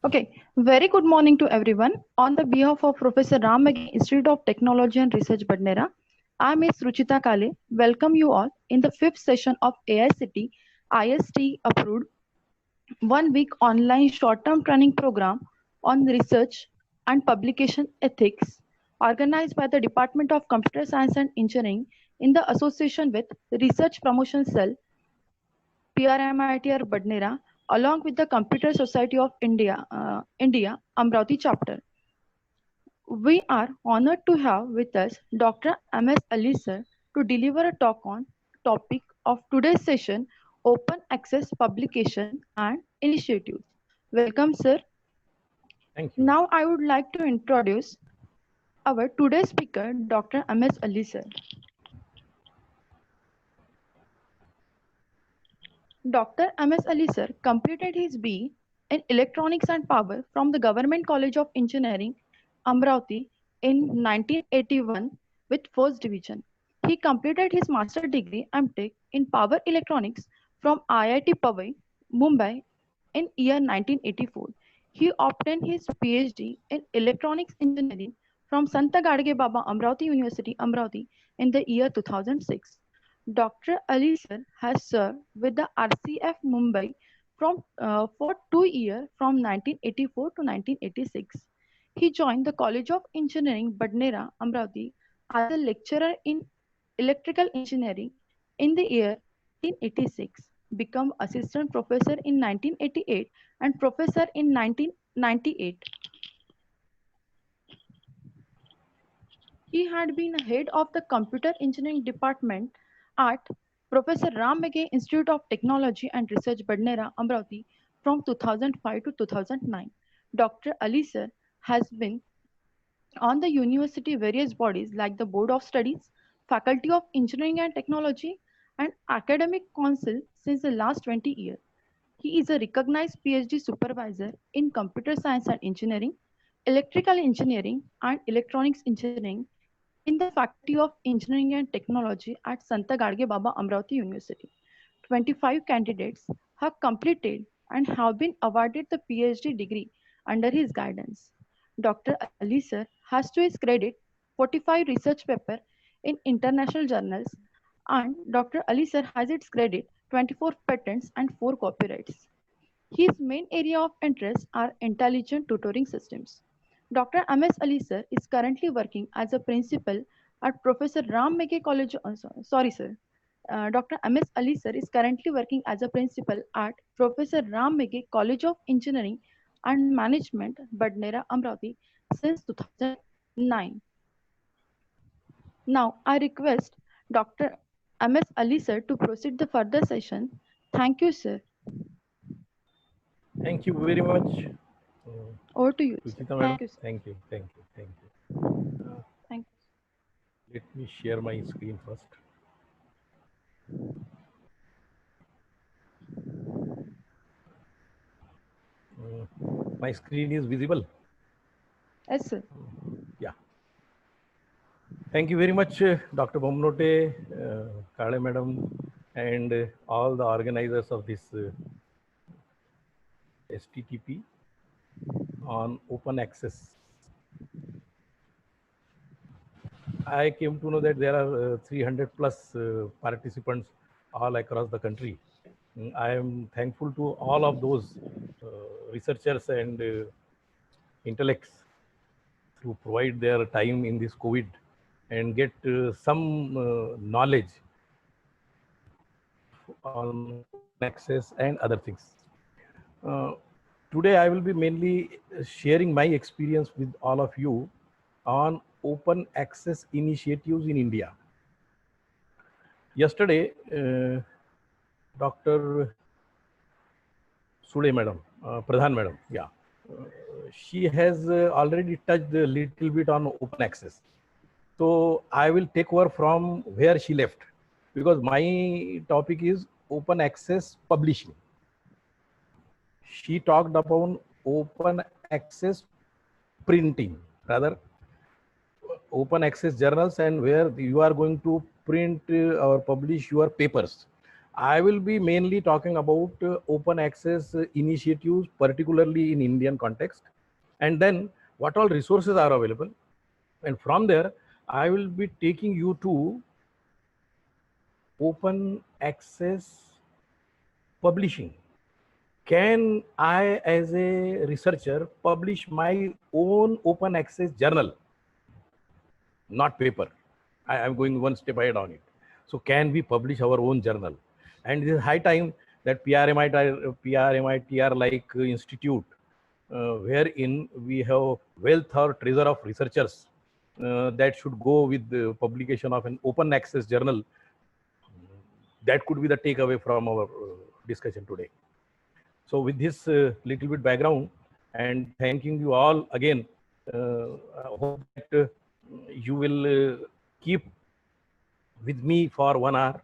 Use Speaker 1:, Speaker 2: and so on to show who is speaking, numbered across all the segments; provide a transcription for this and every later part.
Speaker 1: Okay, very good morning to everyone. On the behalf of Professor Ram Meghe Institute of Technology and Research, Badnera, I am Ms. Ruchita Kale. Welcome you all in the fifth session of AICT IST approved 1 week online short-term training program on research and publication ethics, organized by the Department of Computer Science and Engineering in the association with Research Promotion Cell, PRMITR Badnera, along with the Computer Society of India Amravati chapter. We are honored to have with us Dr. M.S. Ali sir to deliver a talk on topic of today's session, open access publication and initiatives. Welcome, sir.
Speaker 2: Thank you.
Speaker 1: Now I would like to introduce our today's speaker, Dr. M.S. Ali sir. Dr. M.S. Ali sir completed his B in Electronics and Power from the Government College of Engineering, Amravati in 1981 with first division. He completed his master degree MTech in Power Electronics from IIT Powai, Mumbai in year 1984. He obtained his PhD in Electronics Engineering from Santa Gadge Baba Amravati University, Amravati in the year 2006. Dr. Ali sir has served with the RCF Mumbai for 2 years from 1984 to 1986. He joined the College of Engineering Badnera, Amravati as a lecturer in electrical engineering in the year 1986, become assistant professor in 1988 and professor in 1998. He had been head of the computer engineering department at Professor Ram Meghe Institute of Technology and Research, Badnera, Amravati from 2005 to 2009. Dr. Ali sir has been on the university various bodies like the Board of Studies, Faculty of Engineering and Technology, and Academic Council since the last 20 years. He is a recognized PhD supervisor in computer science and engineering, electrical engineering, and electronics engineering in the Faculty of Engineering and Technology at Santa Gadge Baba Amravati University. 25 candidates have completed and have been awarded the PhD degree under his guidance. Dr. Ali sir has to his credit 45 research papers in international journals, and Dr. Ali sir has its credit 24 patents and 4 copyrights. His main area of interest are intelligent tutoring systems. Dr. M.S. Ali sir is currently working as a principal at Professor Ram Meghe College. Sorry, sir. Dr. M.S. Ali sir is currently working as a principal at Professor Ram Meghe College of Engineering and Management, Badnera, Amravati since 2009. Now, I request Dr. M.S. Ali sir to proceed the further session. Thank you, sir.
Speaker 2: Thank you very much.
Speaker 1: Over to you.
Speaker 2: Ruchita
Speaker 1: Thank
Speaker 2: madam.
Speaker 1: you, sir.
Speaker 2: Thank you.
Speaker 1: Thank you.
Speaker 2: Let me share my screen first. My screen is visible.
Speaker 1: Yes, sir.
Speaker 2: Yeah. Thank you very much, Dr. Bomnote, Kale madam, and all the organizers of this STTP on open access. I came to know that there are 300 plus participants all across the country. I am thankful to all of those researchers and intellects to provide their time in this COVID and get some knowledge on access and other things. Today I will be mainly sharing my experience with all of you on open access initiatives in India. Yesterday, Dr. Sule madam, Pradhan madam, yeah, she has already touched a little bit on open access. So I will take over from where she left, because my topic is open access publishing. She talked upon open access printing, rather open access journals, and where you are going to print or publish your papers. I will be mainly talking about open access initiatives, particularly in Indian context, and then what all resources are available. And from there, I will be taking you to open access publishing. Can I, as a researcher, publish my own open access journal? Not paper. I am going one step ahead on it. So can we publish our own journal? And it is high time that PRMITR like institute, wherein we have wealth or treasure of researchers that should go with the publication of an open access journal. That could be the takeaway from our discussion today. So with this little bit background and thanking you all again, I hope that you will keep with me for 1 hour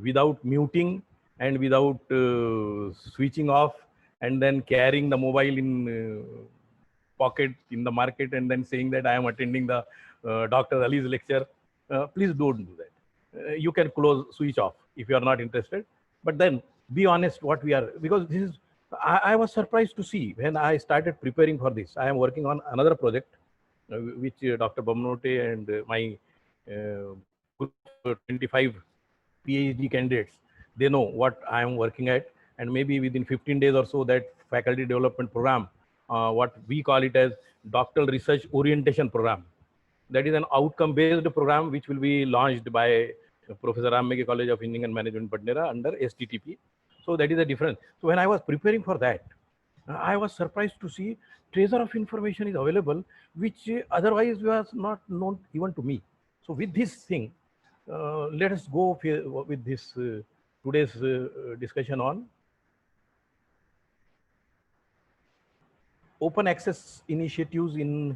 Speaker 2: without muting and without switching off and then carrying the mobile in pocket in the market and then saying that I am attending the Dr. Ali's lecture. Please don't do that. You can switch off if you are not interested, but then be honest what we are, because this is, I was surprised to see when I started preparing for this. I am working on another project which Dr. Bamnote and my group of 25 PhD candidates, they know what I am working at, and maybe within 15 days or so, that faculty development program, what we call it as doctoral research orientation program, that is an outcome-based program which will be launched by Professor Ram Meghe College of Engineering and Management, Badnera, under STTP. So that is the difference. So when I was preparing for that, I was surprised to see treasure of information is available, which otherwise was not known even to me. So with this thing, let us go with this today's discussion on open access initiatives in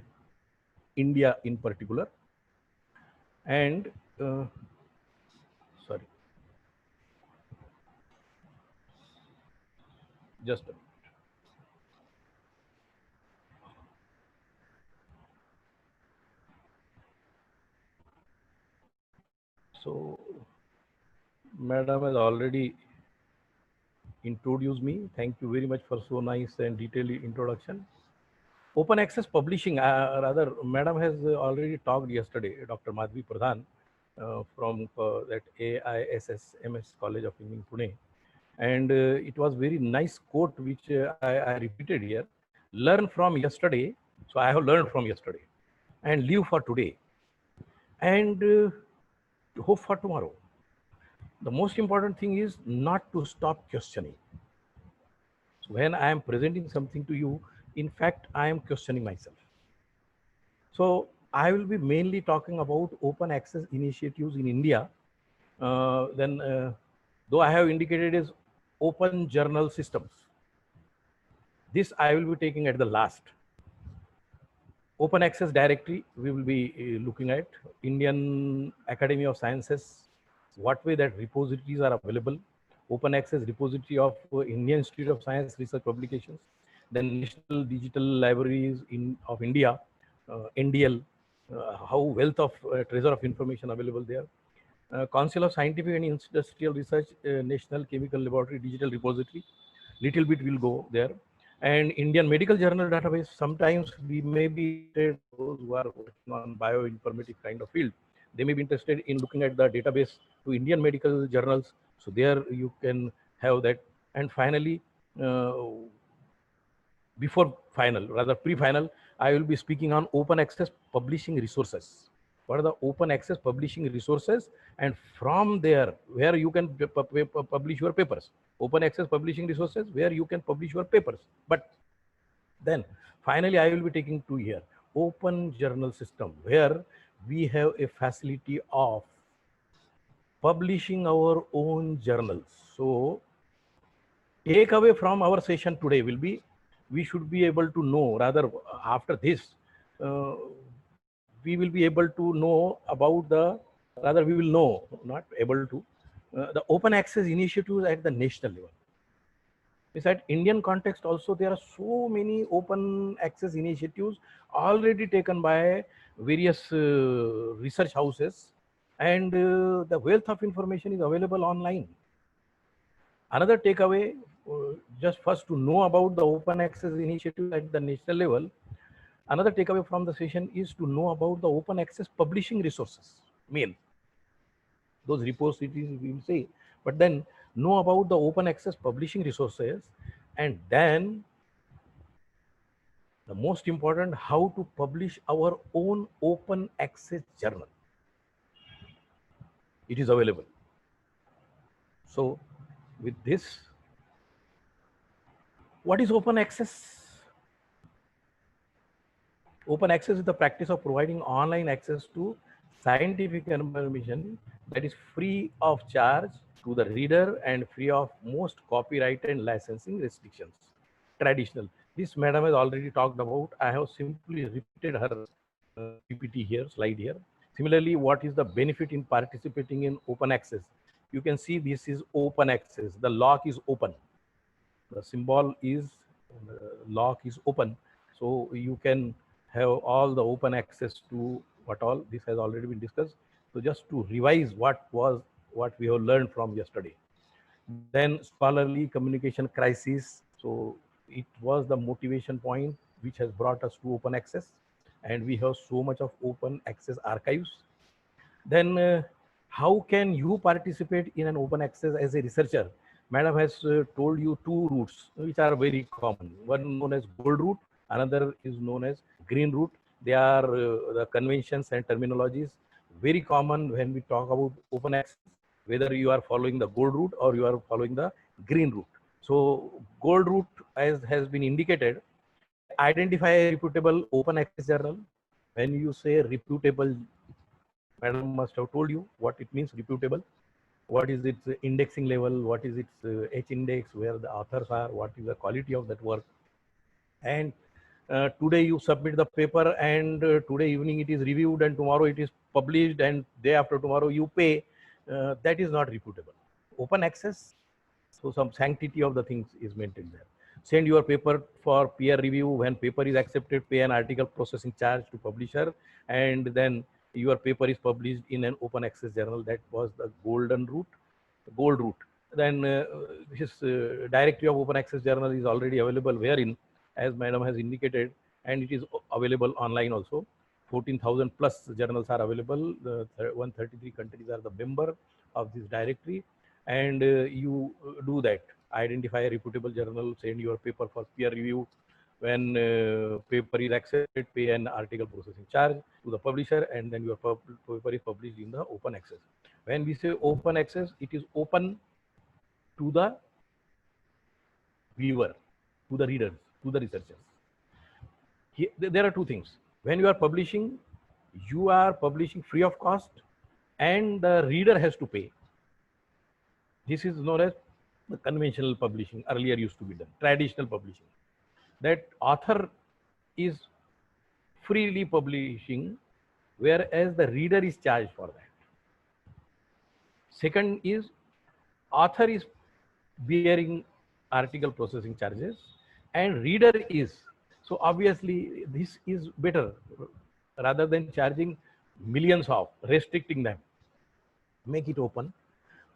Speaker 2: India in particular. And sorry, just a minute. So Madam has already introduced me. Thank you very much for so nice and detailed introduction. Open access publishing, rather, Madam has already talked yesterday, Dr. Madhvi Pradhan from that AISSMS College of Engineering, Pune. And it was very nice quote which I repeated here. Learn from yesterday. So I have learned from yesterday and live for today and hope for tomorrow. The most important thing is not to stop questioning. So when I am presenting something to you, in fact, I am questioning myself. So I will be mainly talking about open access initiatives in India. Though I have indicated is open journal systems. This I will be taking at the last. Open access directory, we will be looking at Indian Academy of Sciences, what way that repositories are available, open access repository of Indian Institute of Science Research Publications, then National Digital Libraries of India, NDL, how wealth of treasure of information available there. Council of Scientific and Industrial Research, National Chemical Laboratory Digital Repository, little bit will go there. And Indian Medical Journal Database, sometimes we may be interested, those who are working on bioinformatics kind of field, they may be interested in looking at the database to Indian medical journals. So there you can have that. And finally, before final, rather pre-final, I will be speaking on open access publishing resources. What are the open access publishing resources? And from there, where you can publish your papers. Open access publishing resources, where you can publish your papers. But then finally, I will be taking to here, open journal system, where we have a facility of publishing our own journals. So take away from our session today will be, we should be able to know, rather after this, we will be able to know about the, rather we will know, not able to, the open access initiatives at the national level. Is that Indian context also, there are so many open access initiatives already taken by various research houses, and the wealth of information is available online. Another takeaway, just first to know about the open access initiative at the national level. Another takeaway from the session is to know about the open access publishing resources, main, those repositories we will say, but then know about the open access publishing resources, and then the most important, how to publish our own open access journal. It is available. So with this, what is open access? Open access is the practice of providing online access to scientific information that is free of charge to the reader and free of most copyright and licensing restrictions. Traditional. This madam has already talked about. I have simply repeated her PPT here, slide here. Similarly, what is the benefit in participating in open access? You can see this is open access. The lock is open. The symbol is lock is open. So you can have all the open access to what all. This has already been discussed. So just to revise what we have learned from yesterday. Then scholarly communication crisis. So it was the motivation point which has brought us to open access, and we have so much of open access archives. Then how can you participate in an open access as a researcher? Madam has told you two routes which are very common. One known as gold route, another is known as green route. They are the conventions and terminologies very common when we talk about open access, whether you are following the gold route or you are following the green route. So gold route, as has been indicated, identify a reputable open access journal. When you say reputable, madam must have told you what it means, reputable. What is its indexing level? What is its H index? Where the authors are? What is the quality of that work? And today you submit the paper, and today evening it is reviewed, and tomorrow it is published, and day after tomorrow you pay. That is not reputable. Open access, so some sanctity of the things is maintained there. Send your paper for peer review. When paper is accepted, pay an article processing charge to publisher, and then your paper is published in an open access journal. That was the golden route, gold route. Then this directory of open access journal is already available, wherein, as madam has indicated, and it is available online also. 14,000 plus journals are available. The 133 countries are the member of this directory, and you do that. Identify a reputable journal, send your paper for peer review. When paper is accepted, pay an article processing charge to the publisher, and then your paper is published in the open access. When we say open access, it is open to the viewer, to the readers, to the researchers. There are two things. When you are publishing free of cost, and the reader has to pay. This is known as the conventional publishing, earlier used to be done, traditional publishing. That author is freely publishing, whereas the reader is charged for that. Second is, author is bearing article processing charges, and reader is. So obviously this is better, rather than charging millions of, restricting them. Make it open.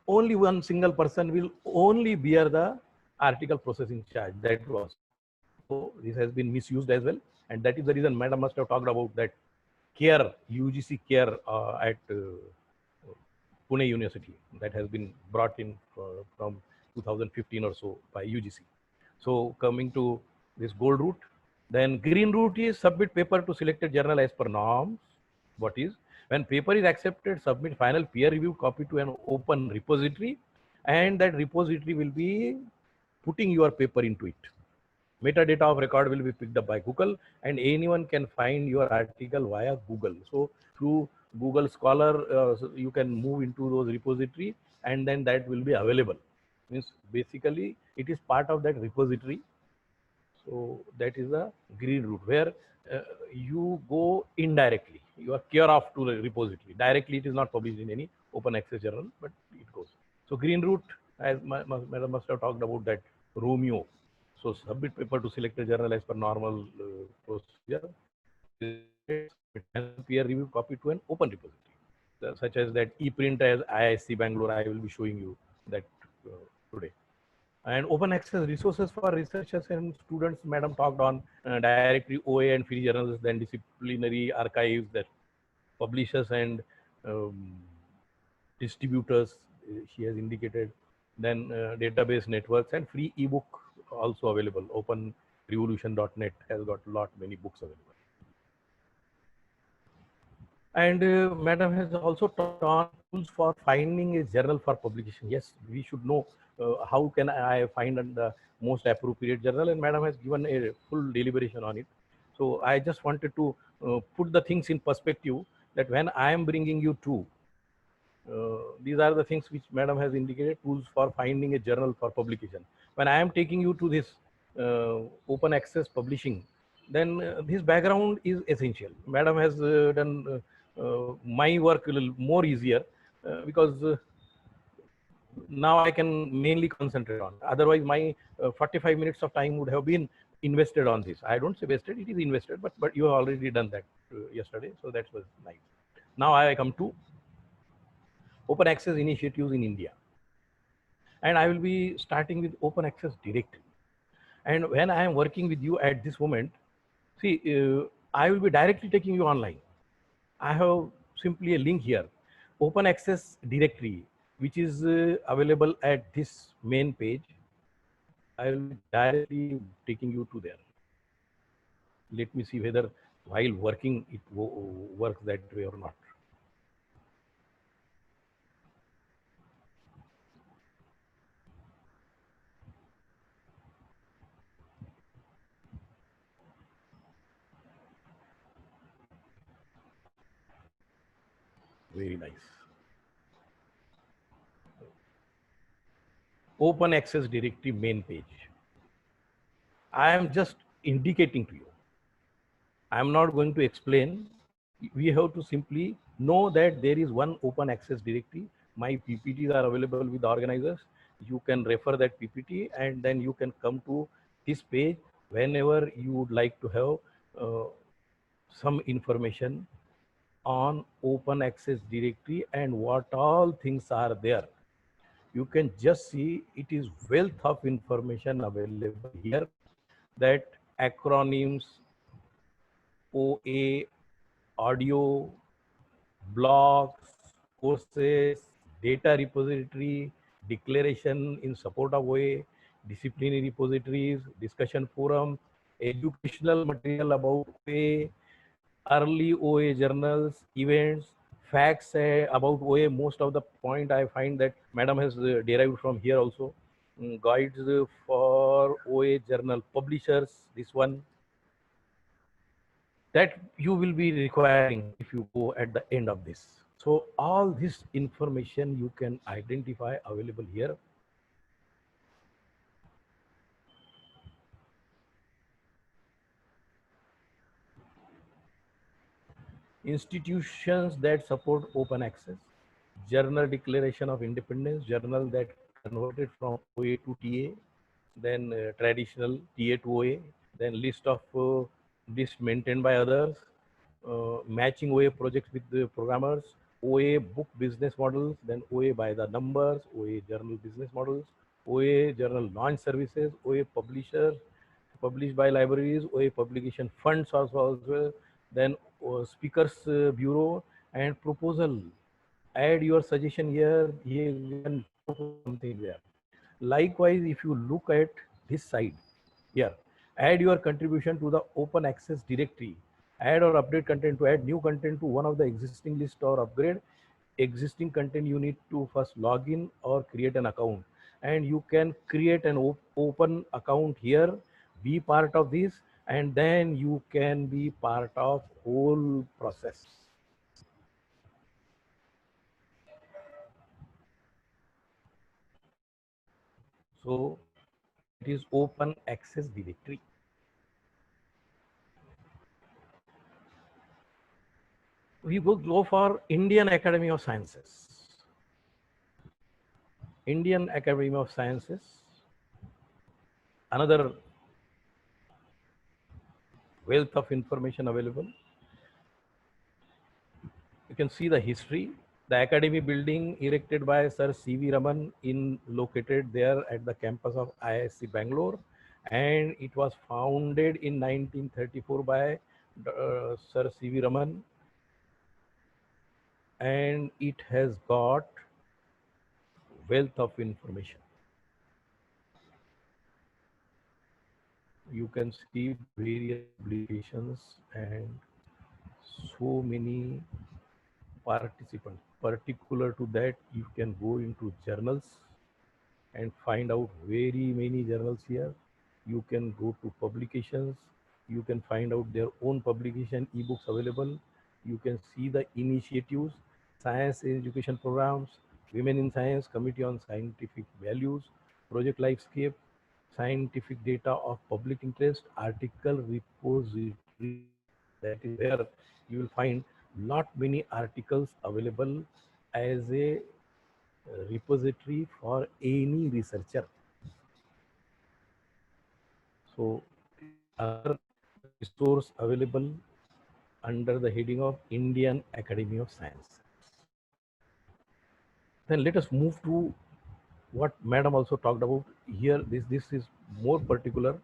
Speaker 2: Only one single person will only bear the article processing charge. That was. So this has been misused as well, and that is the reason madam must have talked about that CARE, UGC CARE at Pune University, that has been brought in from 2015 or so by UGC. So coming to this gold route, then green route is submit paper to selected journal as per norms. What is, when paper is accepted, submit final peer reviewed copy to an open repository, and that repository will be putting your paper into it. Metadata of record will be picked up by Google, and anyone can find your article via Google. So through Google Scholar, so you can move into those repository, and then that will be available. Means basically it is part of that repository. So that is the green route, where you go indirectly. You are care off to the repository. Directly, it is not published in any open access journal, but it goes. So green route, as madam must have talked about that, Romeo. So submit paper to selected journal as per normal procedure. Peer review copy to an open repository, such as that ePrint as IISc Bangalore. I will be showing you that today. And open access resources for researchers and students, madam talked on directory, OA and free journals, then disciplinary archives, that publishers and um, distributors, she has indicated, then database networks and free ebook also available. OpenRevolution.net has got a lot many books available. And madam has also taught on tools for finding a journal for publication. Yes, we should know how can I find the most appropriate journal, and madam has given a full deliberation on it. So I just wanted to put the things in perspective, that when I am bringing you to these are the things which madam has indicated, tools for finding a journal for publication. When I am taking you to this open access publishing, then this background is essential. Madam has done my work a little more easier, because now I can mainly concentrate on. Otherwise, my 45 minutes of time would have been invested on this. I don't say wasted; it is invested, but you have already done that yesterday, so that was nice. Now I come to open access initiatives in India. And I will be starting with open access directly. And when I am working with you at this moment, see, I will be directly taking you online. I have simply a link here, open access directory, which is available at this main page. I will be directly taking you to there. Let me see whether while working it works that way or not. Very nice. Open access directory main page. I am just indicating to you. I am not going to explain. We have to simply know that there is one open access directory. My PPTs are available with the organizers. You can refer that PPT and then you can come to this page whenever you would like to have some information on open access directory and what all things are there. You can just see it is wealth of information available here, that acronyms, OA, audio, blogs, courses, data repository, declaration in support of OA, disciplinary repositories, discussion forum, educational material about OA, early OA journals, events, facts about OA. Most of the point I find that madam has derived from here also. Guides for OA journal publishers, this one, that you will be requiring if you go at the end of this. So all this information you can identify available here. Institutions that support open access, journal declaration of independence, journal that converted from OA to TA, then traditional TA to OA, then list of lists maintained by others, matching OA projects with the programmers, OA book business models, then OA by the numbers, OA journal business models, OA journal launch services, OA publishers, published by libraries, OA publication funds also, then speakers bureau and proposal. Add your suggestion here, you can propose something there. Likewise, if you look at this side here, add your contribution to the open access directory, add or update content. To add new content to one of the existing list or upgrade existing content, you need to first log in or create an account, and you can create an open account here, be part of this, and then you can be part of whole process. So it is open access directory. We will go for Indian Academy of Sciences. Indian Academy of Sciences, another wealth of information available. You can see the history. The academy building erected by Sir C.V. Raman in located there at the campus of IISc Bangalore, and it was founded in 1934 by Sir C.V. Raman, and it has got wealth of information. You can see various publications and so many participants. Particular to that, you can go into journals and find out very many journals here. You can go to publications. You can find out their own publication ebooks available. You can see the initiatives, science education programs, women in science, committee on scientific values, project lifescape, scientific data of public interest, article repository. That is where you will find lot many articles available as a repository for any researcher. So this is another resource available under the heading of Indian Academy of Science. Then let us move to what Madam also talked about here. This is more particular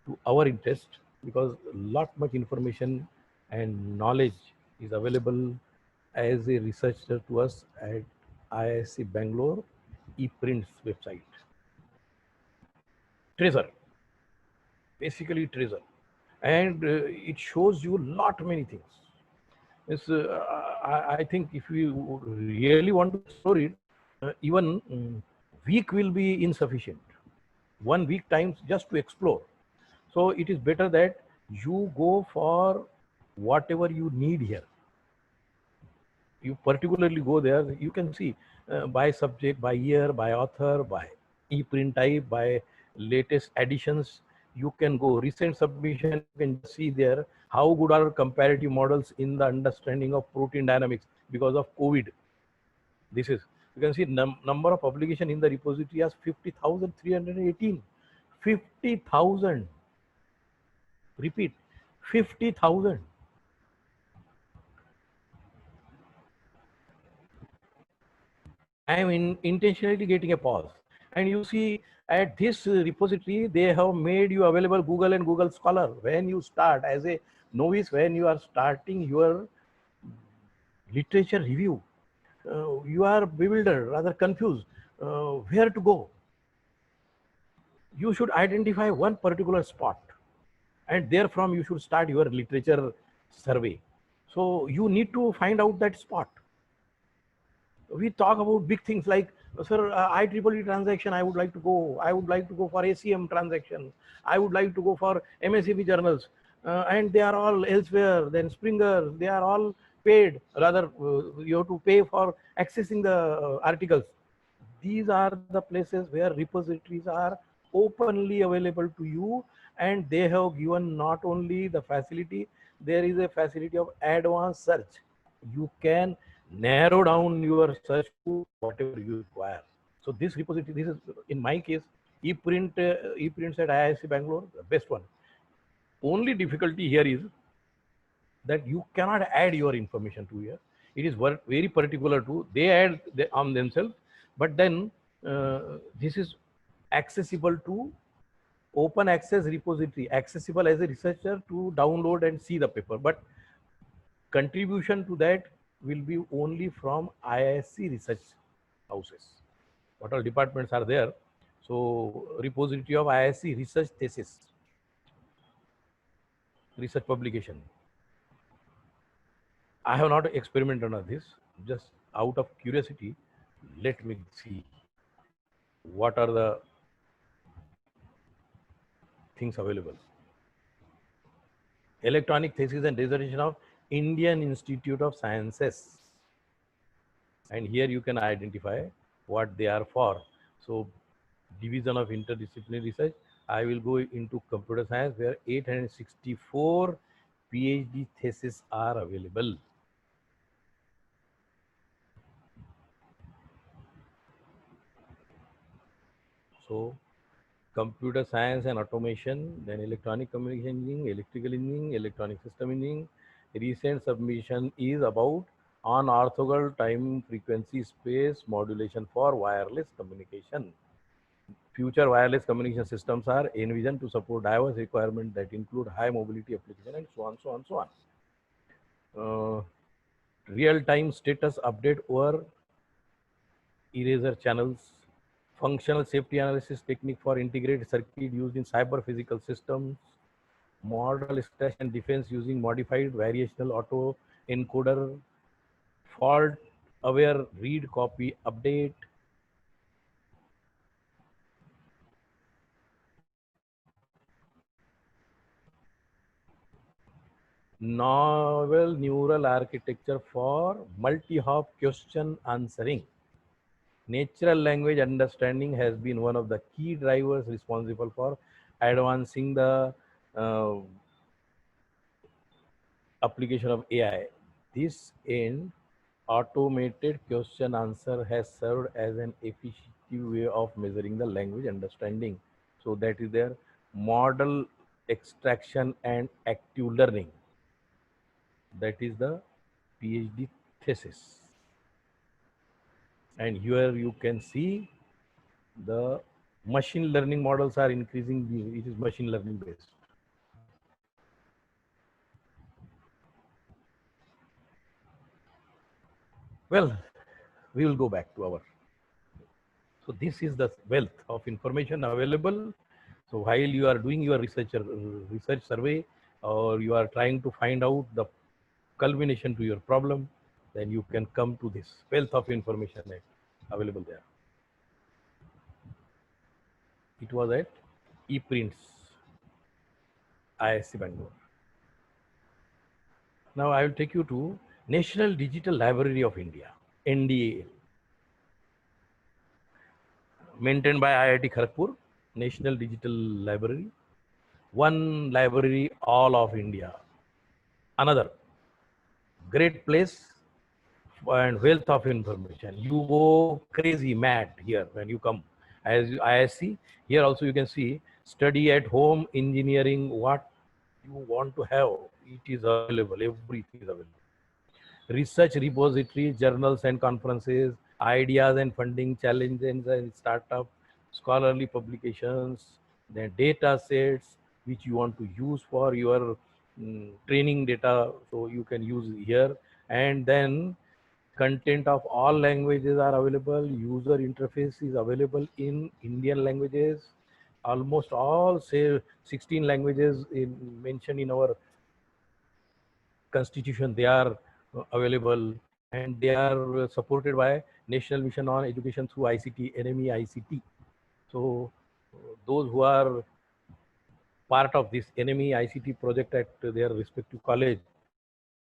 Speaker 2: to our interest because lot much information and knowledge is available as a researcher to us at IISc Bangalore ePrints website. Treasure, basically treasure, and it shows you lot many things. I think if you really want to explore it, even week will be insufficient. 1 week times just to explore. So it is better that you go for whatever you need here. You particularly go there, you can see by subject, by year, by author, by e-print type, by latest additions. You can go recent submission, you can just see there how good are comparative models in the understanding of protein dynamics because of COVID. This is, you can see number of publication in the repository as 50,318. 50,000. Repeat, 50,000. I am intentionally getting a pause. And you see at this repository, they have made you available Google and Google Scholar. When you start as a novice, when you are starting your literature review, you are bewildered, rather confused, where to go. You should identify one particular spot and therefrom you should start your literature survey. So you need to find out that spot. We talk about big things like, sir, IEEE transaction, I would like to go. I would like to go for ACM transaction. I would like to go for MSCB journals. And they are all elsewhere. Then Springer, they are all paid. Rather, you have to pay for accessing the articles. These are the places where repositories are openly available to you, and they have given not only the facility, there is a facility of advanced search. You can narrow down your search to whatever you require. So this repository, this is in my case, ePrints at IISc Bangalore, the best one. Only difficulty here is that you cannot add your information to here. It is very particular to, they add on themselves, but then this is accessible to open access repository, accessible as a researcher to download and see the paper. But contribution to that will be only from IISc research houses. What all departments are there? So repository of IISc research thesis, research publication. I have not experimented on this, just out of curiosity, let me see what are the things available. Electronic thesis and dissertation of Indian Institute of Sciences. And here you can identify what they are for. So division of interdisciplinary research, I will go into computer science where 864 PhD theses are available. So computer science and automation, then electronic communication engineering, electrical engineering, electronic system engineering. Recent submission is about on orthogonal time frequency space modulation for wireless communication. Future wireless communication systems are envisioned to support diverse requirements that include high mobility application and so on, so on, so on. Real-time status update over eraser channels, functional safety analysis technique for integrated circuit used in cyber physical systems, model extraction and defense using modified variational auto encoder, fault aware read copy update, novel neural architecture for multi-hop question answering. Natural language understanding has been one of the key drivers responsible for advancing the uh, application of AI. This end, automated question answer has served as an efficient way of measuring the language understanding. So that is their model extraction and active learning. That is the PhD thesis. And here you can see the machine learning models are increasing. It is machine learning based. Well, we will go back to our. So this is the wealth of information available. So while you are doing your research survey, or you are trying to find out the culmination to your problem, then you can come to this wealth of information available there. It was at ePrints, IISc Bangalore. Now I will take you to National Digital Library of India, NDAL, maintained by IIT Kharagpur, National Digital Library. One library, all of India. Another great place and wealth of information. You go crazy mad here when you come. As IISc, here also you can see study at home engineering, what you want to have. It is available, everything is available. Research repositories, journals and conferences, ideas and funding challenges and startup, scholarly publications, then data sets which you want to use for your training data. So you can use here, and then content of all languages are available. User interface is available in Indian languages. Almost all, say 16 languages mentioned in our constitution, they are available, and they are supported by National Mission on Education through ICT, NME ICT. So those who are part of this NME ICT project at their respective college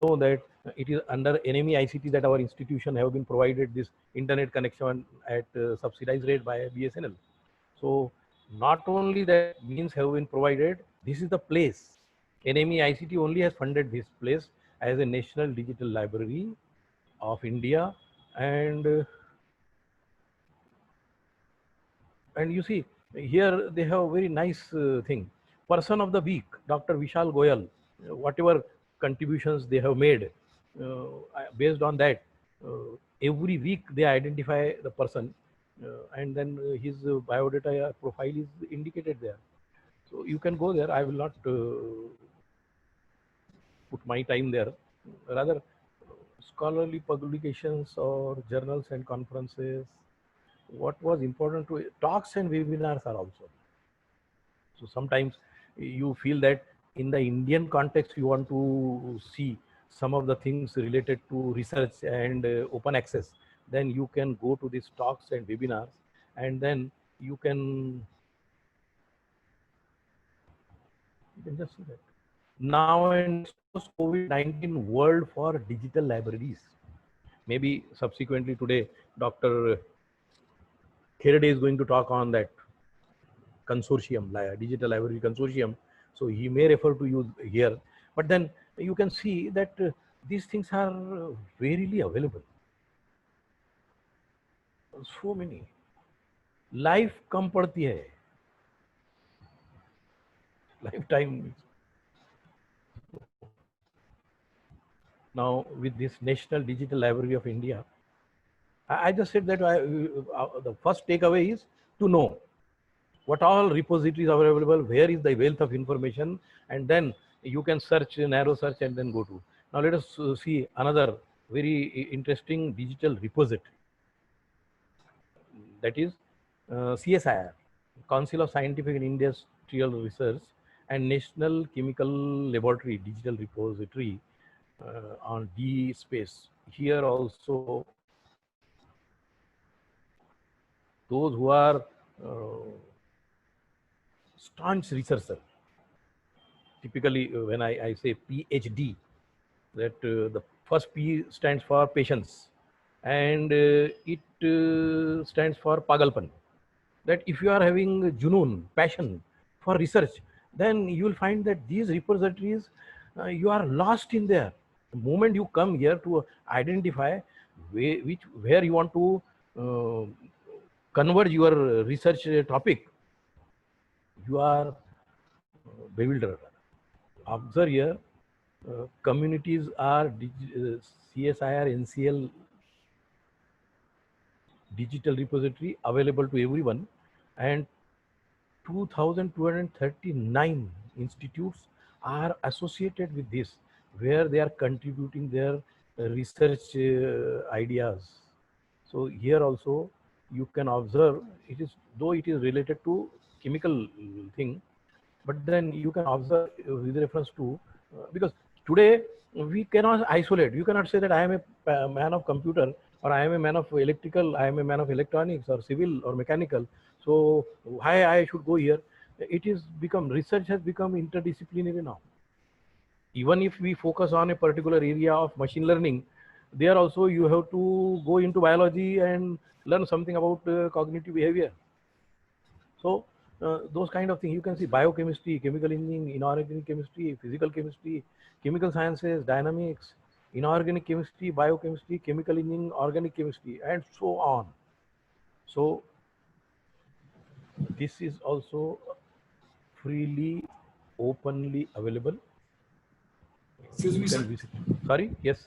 Speaker 2: know that it is under NME ICT that our institution have been provided this internet connection at subsidized rate by BSNL. So not only that means have been provided, this is the place. NME ICT only has funded this place as a National Digital Library of India, and you see here they have a very nice thing. Person of the week, Dr. Vishal Goyal, whatever contributions they have made, based on that, every week they identify the person, and then his biodata profile is indicated there. So you can go there. I will not put my time there. Rather, scholarly publications or journals and conferences. What was important to talks and webinars are also. So sometimes you feel that in the Indian context, you want to see some of the things related to research and open access. Then you can go to these talks and webinars, and then you can just see that. Now in post COVID-19 world for digital libraries, maybe subsequently today, Dr. Kherde is going to talk on that consortium, digital library consortium. So he may refer to you here, but then you can see that these things are verily available. So many. Life कम पड़ती है, lifetime. now with this National Digital Library of India, I just said that the first takeaway is to know what all repositories are available, where is the wealth of information, and then you can search, narrow search, and then go to. Now let us see another very interesting digital repository, that is CSIR, Council of Scientific and Industrial Research, and National Chemical Laboratory Digital Repository on DSpace. Here also, those who are staunch researchers, typically when I say PhD, that the first P stands for patience, and it stands for pagalpan. That if you are having junoon, passion for research, then you will find that these repositories, you are lost in there. The moment you come here to identify where you want to converge your research topic, you are bewildered. Observe here, communities are CSIR NCL digital repository available to everyone, and 2,239 institutes are associated with this, where they are contributing their research ideas. So here also you can observe, it is, though it is related to chemical thing, but then you can observe with reference to, because today we cannot isolate. You cannot say that I am a man of computer, or I am a man of electrical, I am a man of electronics or civil or mechanical. So why I should go here? It is become, research has become interdisciplinary now. Even if we focus on a particular area of machine learning, there also you have to go into biology and learn something about cognitive behavior. So those kind of things, you can see biochemistry, chemical engineering, inorganic chemistry, physical chemistry, chemical sciences, dynamics, inorganic chemistry, biochemistry, chemical engineering, organic chemistry, and so on. So this is also freely, openly available.
Speaker 3: Excuse me, sir.
Speaker 2: Sorry, yes.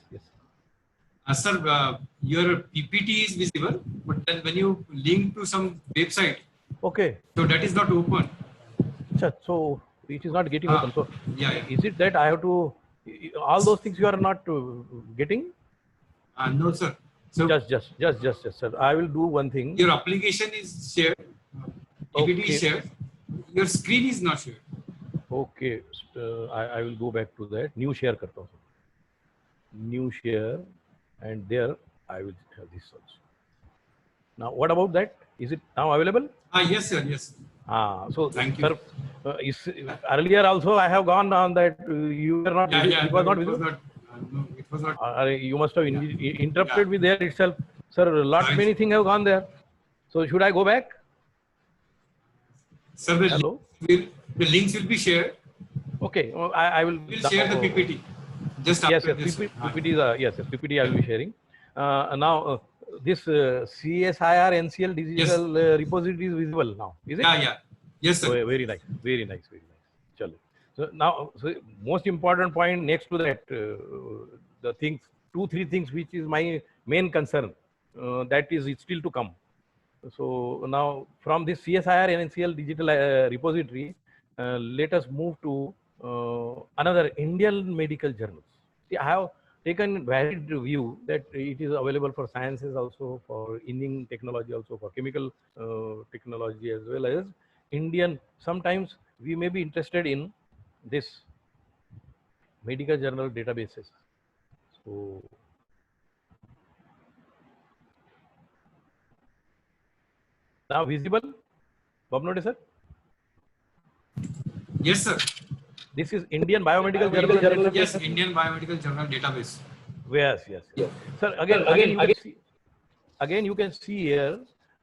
Speaker 3: Sir, your PPT is visible, but then when you link to some website,
Speaker 2: okay,
Speaker 3: so that is not open.
Speaker 2: So it is not getting open. So
Speaker 3: yeah.
Speaker 2: Is it that I have to, all those things you are not getting?
Speaker 3: No, sir. So
Speaker 2: just, sir. I will do one thing.
Speaker 3: Your application is shared. PPT is shared. Your screen is not shared.
Speaker 2: Okay, I will go back to that. New share karta hu. New share, and there I will have this also. Now, what about that? Is it now available?
Speaker 3: Yes, sir. Yes.
Speaker 2: So
Speaker 3: thank
Speaker 2: you.
Speaker 3: Sir,
Speaker 2: earlier also I have gone on that. You were not.
Speaker 3: Yeah,
Speaker 2: it was not visible.
Speaker 3: No, it was not.
Speaker 2: You must have interrupted with there itself, sir. Many things have gone there. So should I go back?
Speaker 3: Sir, the links will be shared.
Speaker 2: Okay, I will.
Speaker 3: We'll share the PPT. Just
Speaker 2: yes,
Speaker 3: after this.
Speaker 2: PPT. Yes, PPT I will be sharing. Now this CSIR NCL digital repository is visible now. Is it?
Speaker 3: Yeah. Yes, sir.
Speaker 2: Oh, very nice. Chalo. So now, most important point next to that, the things, 2-3 things which is my main concern, that is still to come. So now from this CSIR NCL digital repository, let us move to another Indian medical journals. See, I have taken varied view that it is available for sciences also, for engineering technology also, for chemical technology, as well as Indian. Sometimes we may be interested in this medical journal databases. So now visible, Babnode sir?
Speaker 3: Yes, sir.
Speaker 2: This is Indian Biomedical Journal.
Speaker 3: Yes, Indian Biomedical Journal database.
Speaker 2: Yes. Sir, again you can see here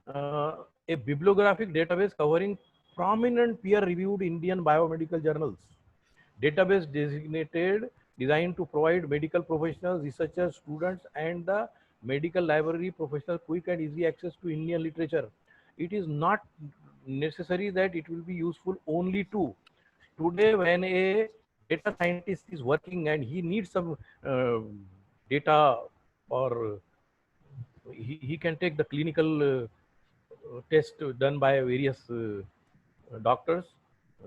Speaker 2: a bibliographic database covering prominent peer-reviewed Indian biomedical journals. Database designed to provide medical professionals, researchers, students, and the medical library professionals quick and easy access to Indian literature. It is not necessary that it will be useful only to today when a data scientist is working and he needs some data, or he can take the clinical test done by various doctors,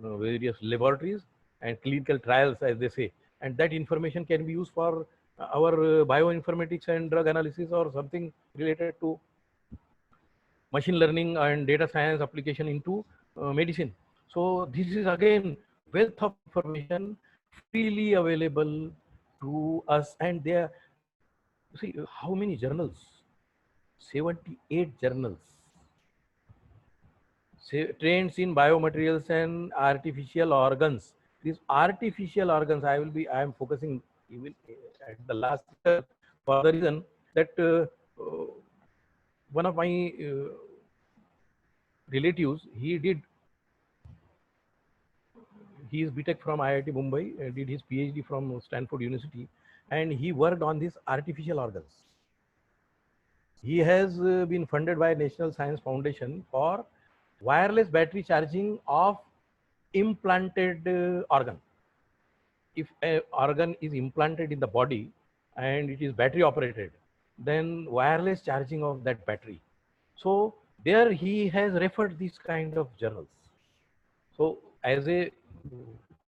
Speaker 2: various laboratories, and clinical trials, as they say. And that information can be used for our bioinformatics and drug analysis, or something related to machine learning and data science application into medicine. So this is again wealth of information freely available to us. And there, see how many journals, 78 journals, trends in biomaterials and artificial organs. These artificial organs, I am focusing even at the last year, for the reason that one of my relatives, he is BTech from IIT Mumbai, did his PhD from Stanford University, and he worked on these artificial organs. He has been funded by National Science Foundation for wireless battery charging of implanted organ. If an organ is implanted in the body and it is battery operated, then wireless charging of that battery. So there he has referred these kind of journals. So as a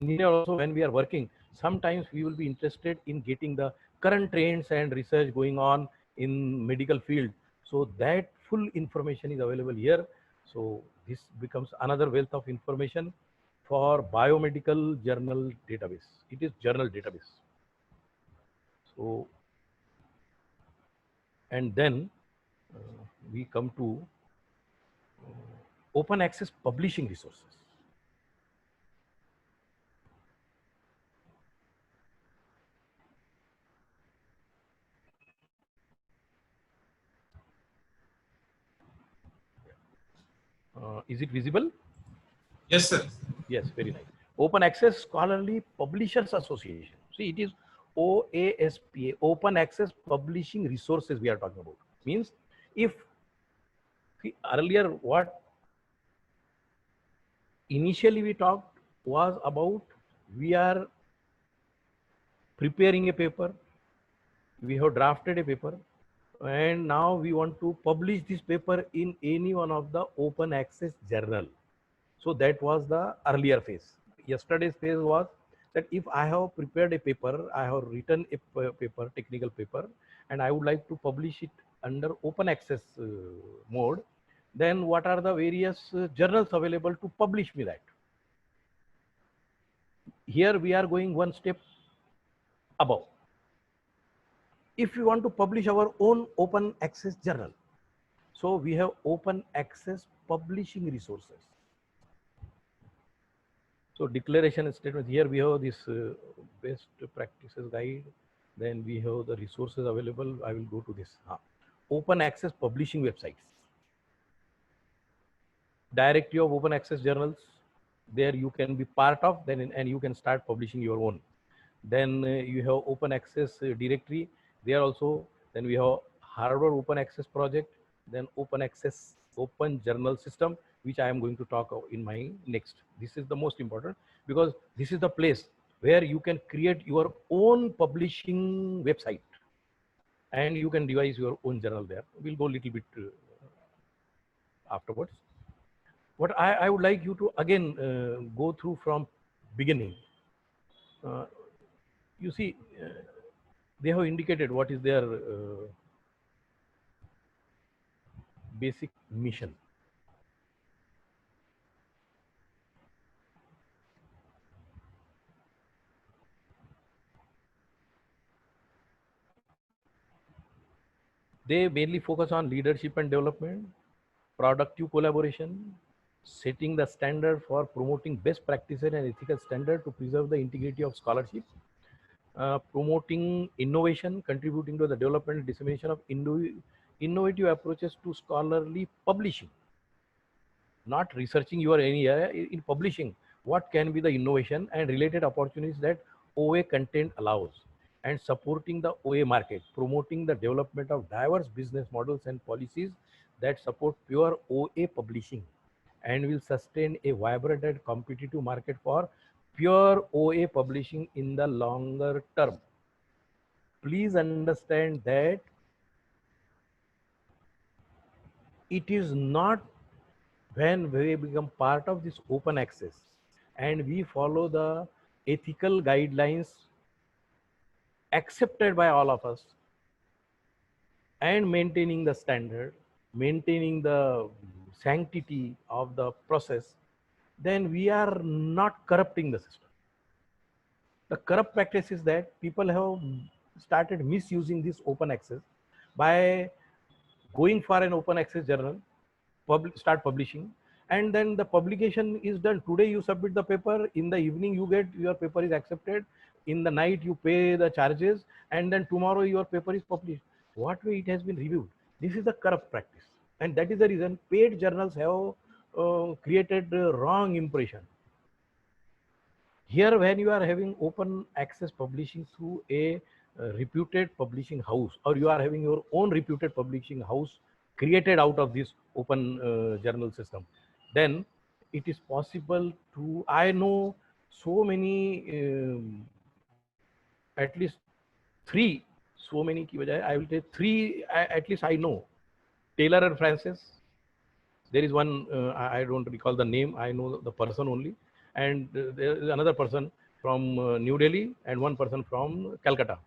Speaker 2: engineer also, when we are working, sometimes we will be interested in getting the current trends and research going on in medical field. So that full information is available here. So this becomes another wealth of information for biomedical journal database. It is journal database. So, and then we come to open access publishing resources. Is it visible?
Speaker 3: Yes, sir.
Speaker 2: Yes, very nice. Open Access Scholarly Publishers Association. See, it is OASPA, Open Access Publishing Resources we are talking about. Means if, see, earlier what initially we talked was about, we are preparing a paper, we have drafted a paper, and now we want to publish this paper in any one of the open access journal. So that was the earlier phase. Yesterday's phase was that if I have prepared a paper, I have written a paper, technical paper, and I would like to publish it under open access mode, then what are the various journals available to publish me that? Here we are going one step above. If we want to publish our own open access journal, so we have open access publishing resources. So declaration statement, here we have this best practices guide. Then we have the resources available. I will go to this. Open access publishing websites. Directory of open access journals. There you can be part of, then and you can start publishing your own. Then you have open access directory. There also, then we have Harvard Open Access Project, then open access open journal system, which I am going to talk in my next. This is the most important, because this is the place where you can create your own publishing website and you can devise your own journal there. We'll go a little bit afterwards. What I would like you to again go through from beginning. You see, they have indicated what is their basic mission. They mainly focus on leadership and development, productive collaboration, setting the standard for promoting best practices and ethical standard to preserve the integrity of scholarship, promoting innovation, contributing to the development and dissemination of innovative approaches to scholarly publishing, not researching your any area, in publishing what can be the innovation and related opportunities that OA content allows, and supporting the OA market, promoting the development of diverse business models and policies that support pure OA publishing and will sustain a vibrant and competitive market for pure OA publishing in the longer term. please understand that it is not when we become part of this open access and we follow the ethical guidelines accepted by all of us and maintaining the standard, maintaining the sanctity of the process, then we are not corrupting the system. The corrupt practice is that people have started misusing this open access by going for an open access journal, start publishing, and then the publication is done. Today you submit the paper, in the evening you get your paper is accepted, in the night you pay the charges, and then tomorrow your paper is published. What way it has been reviewed? This is the corrupt practice, and that is the reason paid journals have created a wrong impression. Here, when you are having open access publishing through a reputed publishing house, or you are having your own reputed publishing house created out of this open journal system, then it is possible to, I know so many, at least three, so many ki bajay, I will say three, at least I know. Taylor and Francis, there is one, I don't recall the name, I know the person only, and there is another person from New Delhi and one person from Calcutta.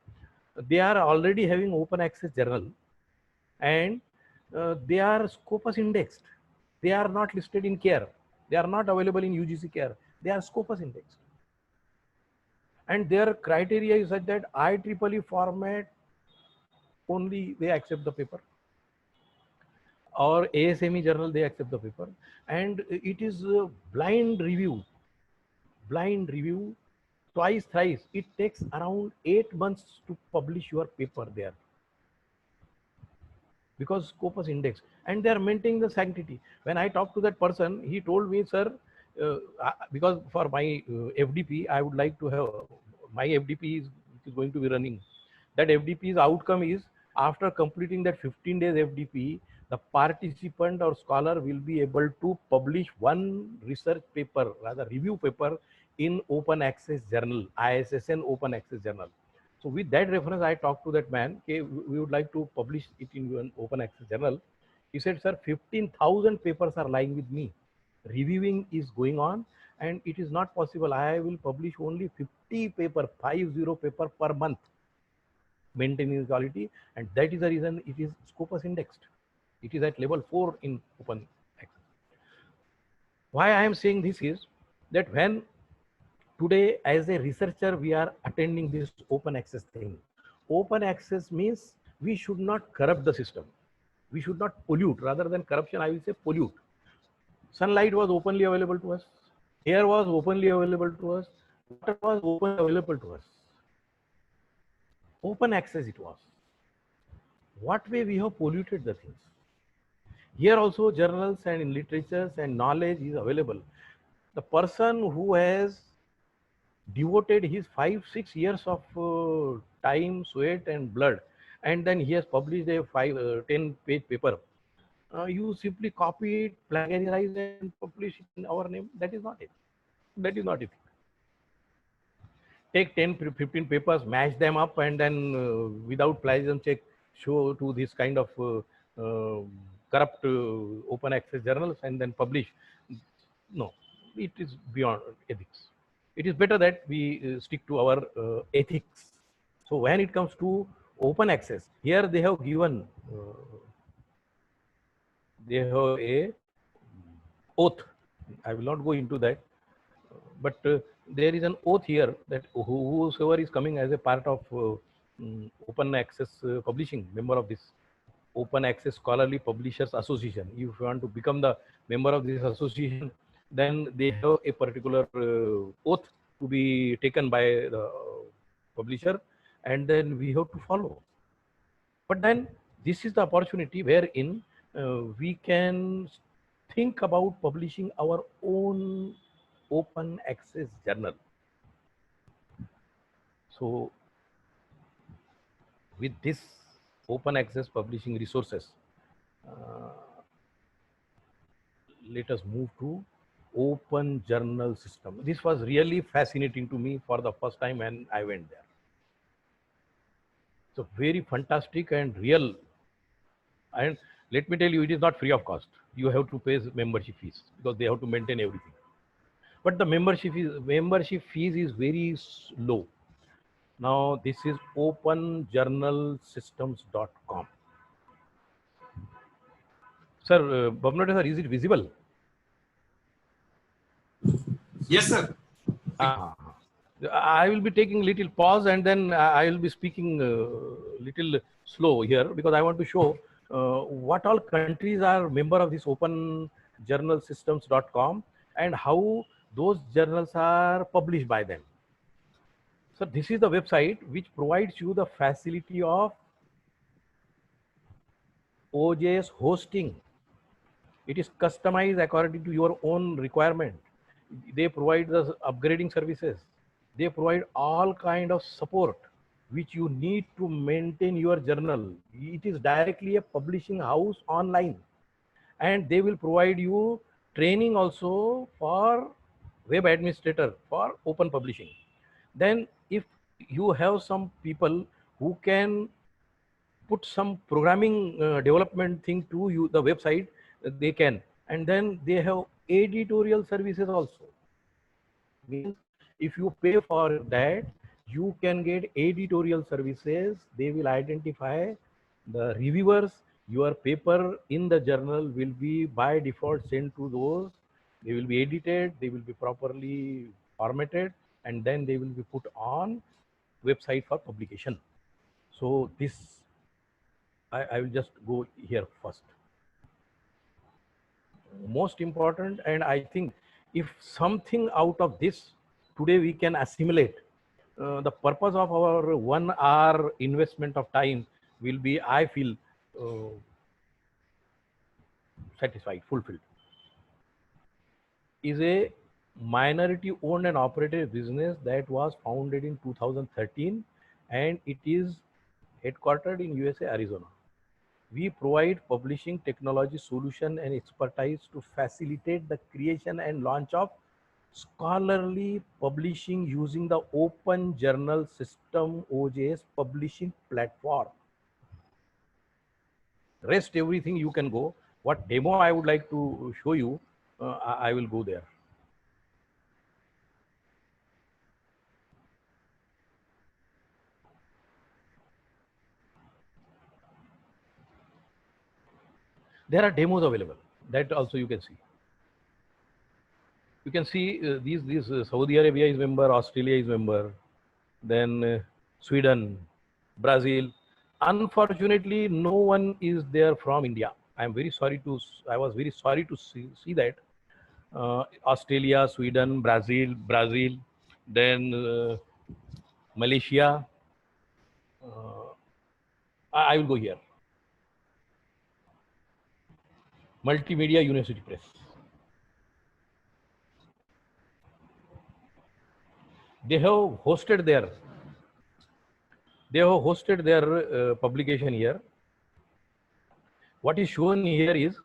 Speaker 2: They are already having open access journal, and they are Scopus indexed. They are not listed in CARE. They are not available in UGC CARE. They are Scopus indexed. And their criteria is such that IEEE format only they accept the paper, or ASME journal they accept the paper, and it is blind review, twice, thrice. It takes around 8 months to publish your paper there, because Scopus index, and they are maintaining the sanctity. When I talked to that person, he told me, sir, because for my FDP, I would like to have my FDP is going to be running. That FDP's outcome is, after completing that 15 days FDP, the participant or scholar will be able to publish one research paper, rather review paper, in open access journal, ISSN open access journal. So with that reference, I talked to that man, okay, we would like to publish it in an open access journal. He said, sir, 15,000 papers are lying with me. Reviewing is going on, and it is not possible. I will publish only 50 paper, 50 paper per month, maintaining quality, and that is the reason it is Scopus indexed. It is at level 4 in open access. Why I am saying this is that when today as a researcher we are attending this open access thing, open access means we should not corrupt the system. We should not pollute. Rather than corruption, I will say pollute. Sunlight was openly available to us. Air was openly available to us. Water was openly available to us. Open access it was. What way we have polluted the things? Here also journals and literatures and knowledge is available. The person who has devoted his 5-6 years of time, sweat and blood, and then he has published a 10-page paper, you simply copy it, plagiarize and publish it in our name. That is not it. That is not it. Take 10-15 papers, mash them up, and then without plagiarism check, show to this kind of corrupt open access journals and then publish. No, it is beyond ethics. It is better that we stick to our ethics. So when it comes to open access, here they have given they have a oath. I will not go into that, but there is an oath here that whosoever is coming as a part of open access publishing, member of this open access scholarly publishers association, if you want to become the member of this association, then they have a particular oath to be taken by the publisher, and then we have to follow. But then this is the opportunity wherein we can think about publishing our own open access journal. So with this open access publishing resources, let us move to open journal system. This was really fascinating to me for the first time when I went there. So very fantastic and real. And let me tell you, it is not free of cost. You have to pay membership fees because they have to maintain everything. But the membership fees is very low. Now this is openjournalsystems.com. Sir, Bhavnade sir, is it visible?
Speaker 3: Yes, sir.
Speaker 2: Ah, I will be taking little pause and then I will be speaking little slow here because I want to show what all countries are member of this openjournalsystems.com and how those journals are published by them. So this is the website which provides you the facility of OJS hosting. It is customized according to your own requirement. They provide the upgrading services. They provide all kind of support which you need to maintain your journal. It is directly a publishing house online, and they will provide you training also for web administrator for open publishing. Then if you have some people who can put some programming development thing to you the website, they can, and then they have editorial services also. Means if you pay for that, you can get editorial services. They will identify the reviewers. Your paper in the journal will be by default sent to those. They will be edited, they will be properly formatted, and then they will be put on website for publication. So this I will just go here first. Most important, and I think if something out of this today we can assimilate, the purpose of our 1 hour investment of time will be, I feel, satisfied, fulfilled. Is a minority owned and operated business that was founded in 2013, and it is headquartered in USA, Arizona. We provide publishing technology solution and expertise to facilitate the creation and launch of scholarly publishing using the Open Journal System OJS publishing platform. Rest everything you can go. What demo I would like to show you, I will go there. There are demos available. That also you can see. You can see these Saudi Arabia is member, Australia is member, then Sweden, Brazil. Unfortunately, no one is there from India. I was very sorry to see that. Australia, Sweden, Brazil, then Malaysia. I will go here. Multimedia University Press. They have hosted their publication here. What is shown here is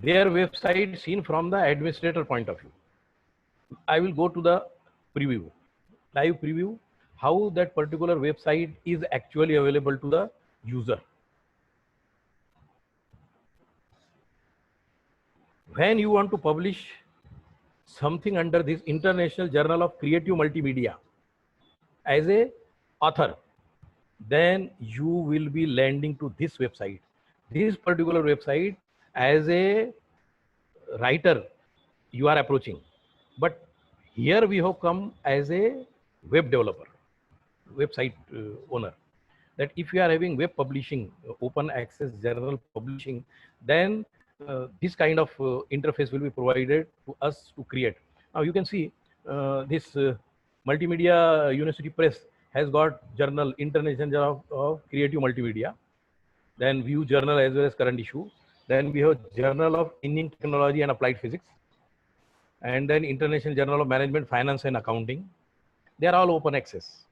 Speaker 2: their website seen from the administrator point of view. I will go to the preview, live preview, how that particular website is actually available to the user. When you want to publish something under this International Journal of Creative Multimedia as a author, then you will be landing to this website. This particular website, as a writer, you are approaching. But here we have come as a web developer, website owner. That if you are having web publishing, open access journal publishing, then this kind of interface will be provided to us to create. Now you can see this Multimedia University Press has got journal, International Journal of Creative Multimedia, then View Journal as well as current issue. Then we have Journal of Engineering Technology and Applied Physics, and then International Journal of Management, Finance and Accounting. They are all open access.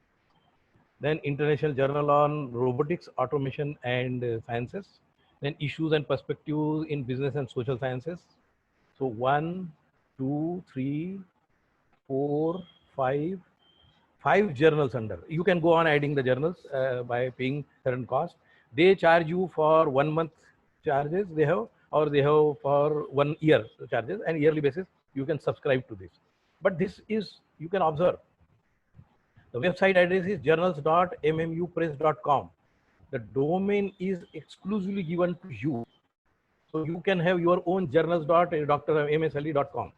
Speaker 2: Then International Journal on Robotics, Automation and Sciences. Then Issues and Perspectives in Business and Social Sciences. So 1, 2, 3, 4, 5 5 journals under. You can go on adding the journals by paying certain cost. They charge you for 1 month charges they have, or they have for 1 year charges, and yearly basis you can subscribe to this. But this is, you can observe, the website address is journals.mmupress.com. The domain is exclusively given to you. So you can have your own journals.drmsali.com.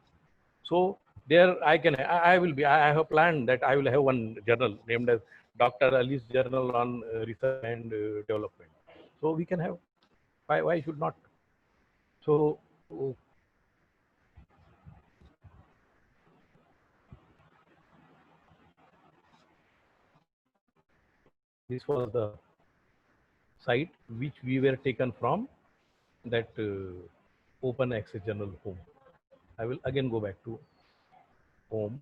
Speaker 2: So there I have planned that I will have one journal named as Dr. Ali's Journal on Research and Development. So we can have, why should not? So this was the site which we were taken from that open access journal home. I will again go back to home,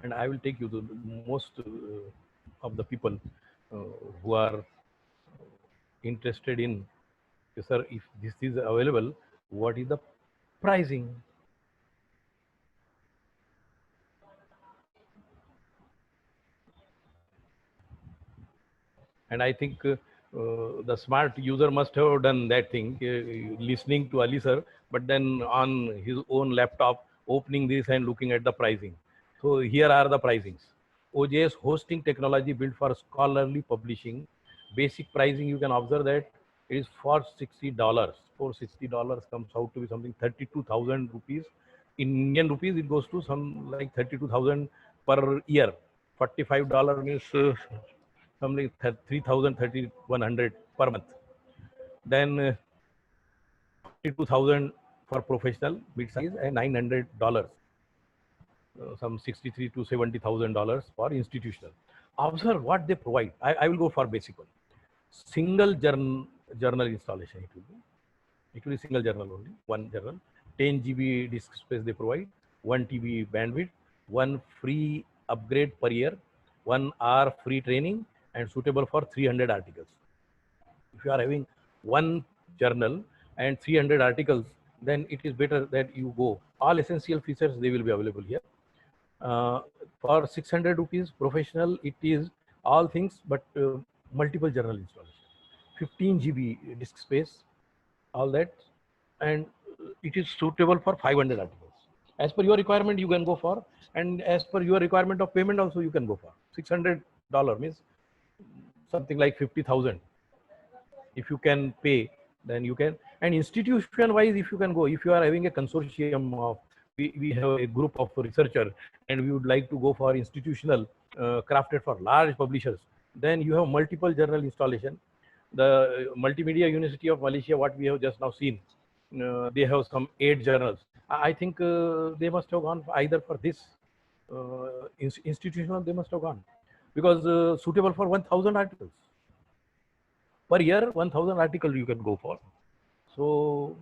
Speaker 2: and I will take you to most of the people who are interested in, sir, if this is available, what is the pricing? And I think the smart user must have done that thing, listening to Ali sir, but then on his own laptop, opening this and looking at the pricing. So here are the pricings. OJS hosting technology built for scholarly publishing. Basic pricing, you can observe that it is for $60. For $60 comes out to be something 32,000 rupees. In Indian rupees, it goes to some like 32,000 per year. $45 means something 3,000, 3,100 per month. Then 42,000 for professional mid size, and $900, some 63 to $70,000 for institutional. Observe what they provide. I will go for basic one. Single journal installation. It will be single journal only, one journal. 10 GB disk space they provide, 1 TB bandwidth, one free upgrade per year, 1 hour free training, and suitable for 300 articles. If you are having one journal and 300 articles, then it is better that you go. All essential features, they will be available here. For 600 rupees professional, it is all things, but multiple journal installation, 15 GB disk space, all that, and it is suitable for 500 articles. As per your requirement, you can go for, and as per your requirement of payment also, you can go for. $600 means something like 50,000. If you can pay, then you can. And institution wise, if you can go, if you are having a consortium of, we have a group of researchers and we would like to go for institutional crafted for large publishers, then you have multiple journal installation. The Multimedia University of Malaysia, what we have just now seen, they have some 8 journals. I think they must have gone either for this institutional, they must have gone, because suitable for 1,000 articles per year, 1,000 articles you can go for. So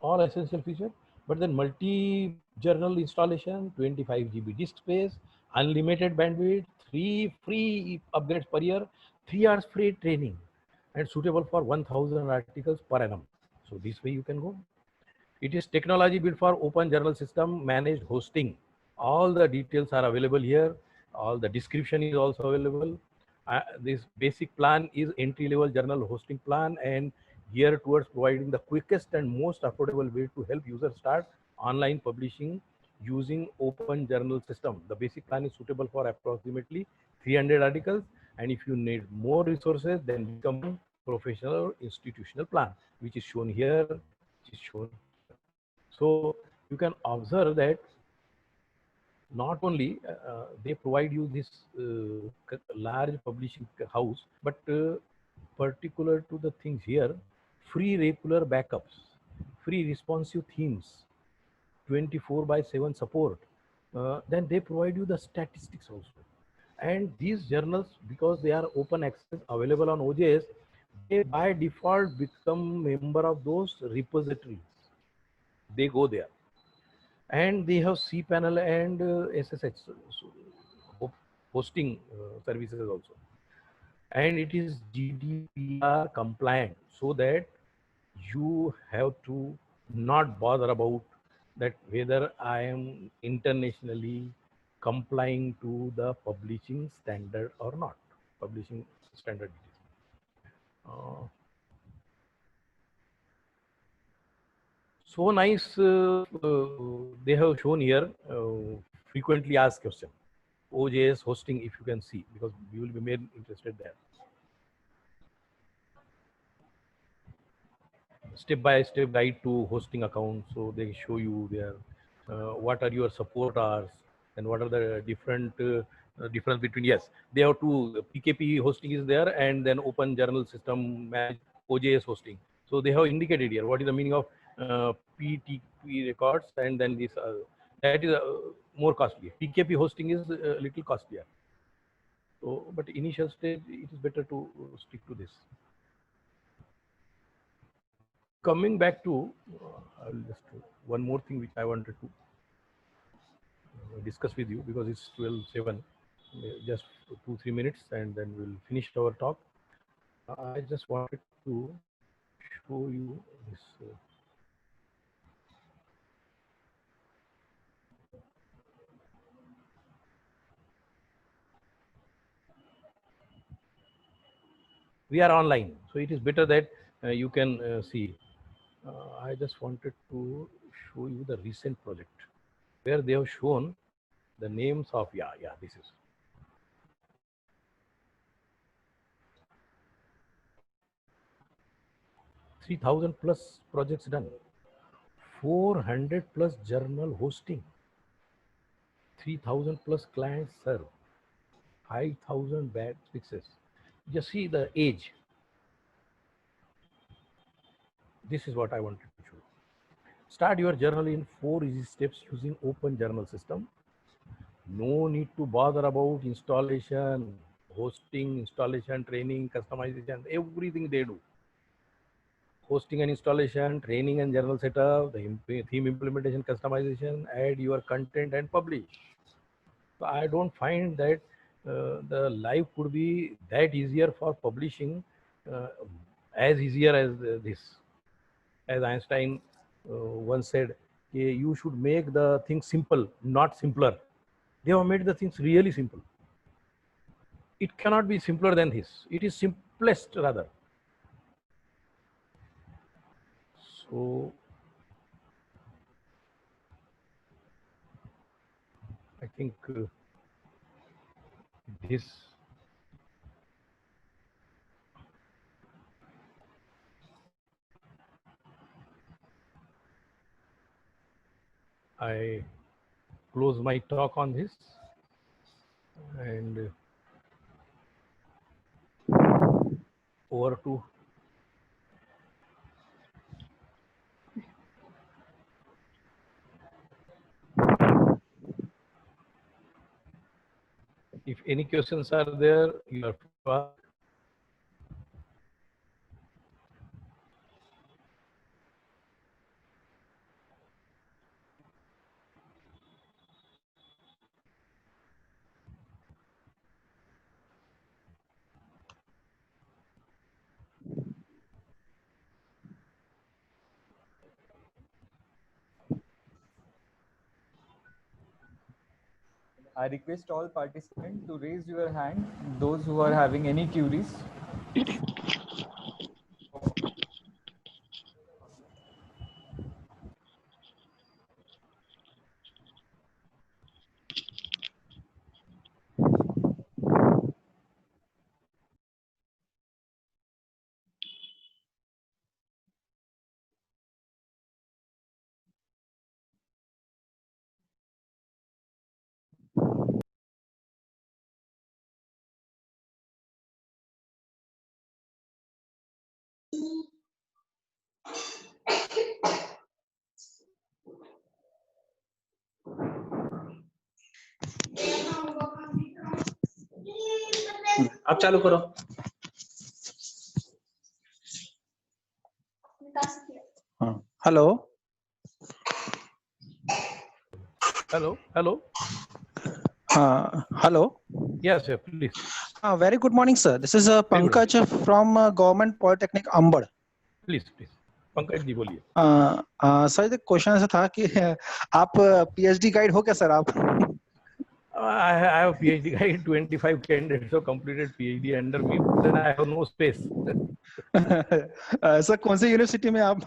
Speaker 2: all essential features, but then multi-journal installation, 25 GB disk space, unlimited bandwidth, 3 free upgrades per year, 3 hours free training, and suitable for 1,000 articles per annum. So this way you can go. It is technology built for open journal system, managed hosting. All the details are available here. All the description is also available. This basic plan is entry-level journal hosting plan, and geared towards providing the quickest and most affordable way to help users start online publishing using open journal system. The basic plan is suitable for approximately 300 articles, and if you need more resources, then become professional or institutional plan, which is shown here, which is shown here. So you can observe that not only they provide you this large publishing house, but particular to the things here, free regular backups, free responsive themes, 24/7 support. Then they provide you the statistics also. And these journals, because they are open access available on OJS, they by default become member of those repositories. They go there. And they have cPanel and SSH hosting services also. And it is GDPR compliant, so that you have to not bother about that whether I am internationally complying to the publishing standard or not. Publishing standard. So nice. They have shown here frequently asked question. OJS hosting, if you can see, because we will be made interested there. Step-by-step guide to hosting account. So they show you there what are your support hours and what are the different difference between. Yes, they have two. PKP hosting is there, and then Open Journal System manage OJS hosting. So they have indicated here what is the meaning of PTP records, and then this that is more costly. PKP hosting is a little costlier. So, but initial stage it is better to stick to this. Coming back to, I'll just one more thing which I wanted to discuss with you, because it's 12:07, just 2-3 minutes, and then we'll finish our talk. I just wanted to show you this. We are online, so it is better that you can see. I just wanted to show you the recent project where they have shown the names of, this is 3,000 plus projects done, 400 plus journal hosting, 3,000 plus clients served, 5,000 bad fixes. Just see the age. This is what I wanted to show. Start your journal in 4 easy steps using Open Journal System. No need to bother about installation, hosting, installation, training, customization, everything they do. Hosting and installation, training and journal setup, the theme implementation, customization, add your content and publish. So I don't find that the life could be that easier for publishing, as easier as this. As Einstein once said, you should make the things simple, not simpler. They have made the things really simple. It cannot be simpler than this. It is simplest rather. So I think this I close my talk on this, and over to if any questions are there, you are free to ask.
Speaker 4: I request all participants to raise your hand, those who are having any queries.
Speaker 5: आप चालू करो. Hello.
Speaker 2: Hello, hello.
Speaker 5: Hello.
Speaker 2: Yes, sir, please.
Speaker 5: Very good morning, sir. This is Pankaj from Government Polytechnic Ambad.
Speaker 2: Please, please. Pankaj ji बोलिए.
Speaker 5: Sir, question ऐसा था कि आप PhD guide हो क्या सर आप?
Speaker 2: I have PhD guy, 25 candidates have completed PhD under me, but then I have no space.
Speaker 5: Sir कौन सी university में आप?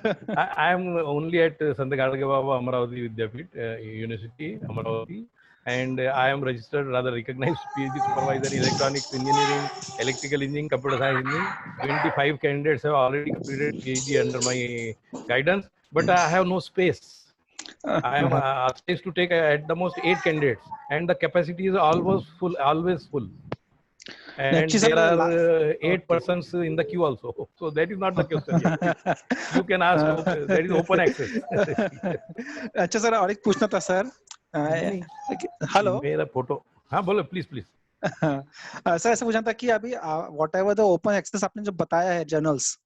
Speaker 2: I am only at Sant Gadge Baba Amaravati Vidyapit University, Amaravati, and I am registered, rather recognized PhD supervisor in electronics engineering, electrical engineering, computer science engineering. 25 candidates have already completed PhD under my guidance, but I have no space. I am asked to take at the most 8 candidates, and the capacity is always full, always full. And
Speaker 5: Actually,
Speaker 2: there
Speaker 5: sir,
Speaker 2: are 8 persons in the queue also. So that is not the question yet. You can ask, that is open access.
Speaker 5: अच्छा sir, और एक पूछना था sir. Hello.
Speaker 2: मेरा photo, हाँ बोलो please please.
Speaker 5: Sir ऐसा पूछना था कि अभी whatever the open access आपने जो बताया है journals,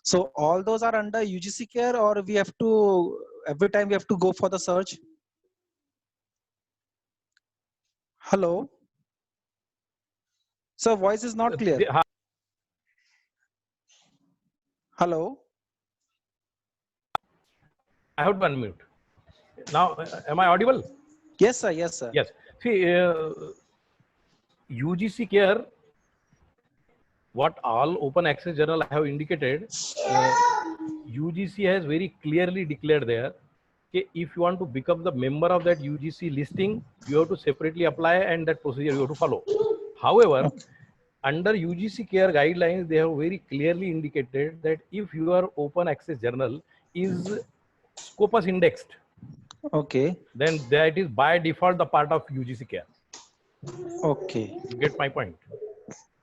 Speaker 5: so all those are under UGC care or we have to every time we have to go for the search? Hello. Sir, voice is not clear. Hello.
Speaker 2: I have to unmute. Now, am I audible?
Speaker 5: Yes, sir. Yes, sir.
Speaker 2: Yes. See, UGC care, what all open access journal I have indicated, UGC has very clearly declared there, okay, if you want to become the member of that UGC listing, you have to separately apply and that procedure you have to follow. However, under UGC care guidelines, they have very clearly indicated that if your open access journal is Scopus indexed,
Speaker 5: Okay.
Speaker 2: then that is by default the part of UGC care.
Speaker 5: Okay.
Speaker 2: You get my point?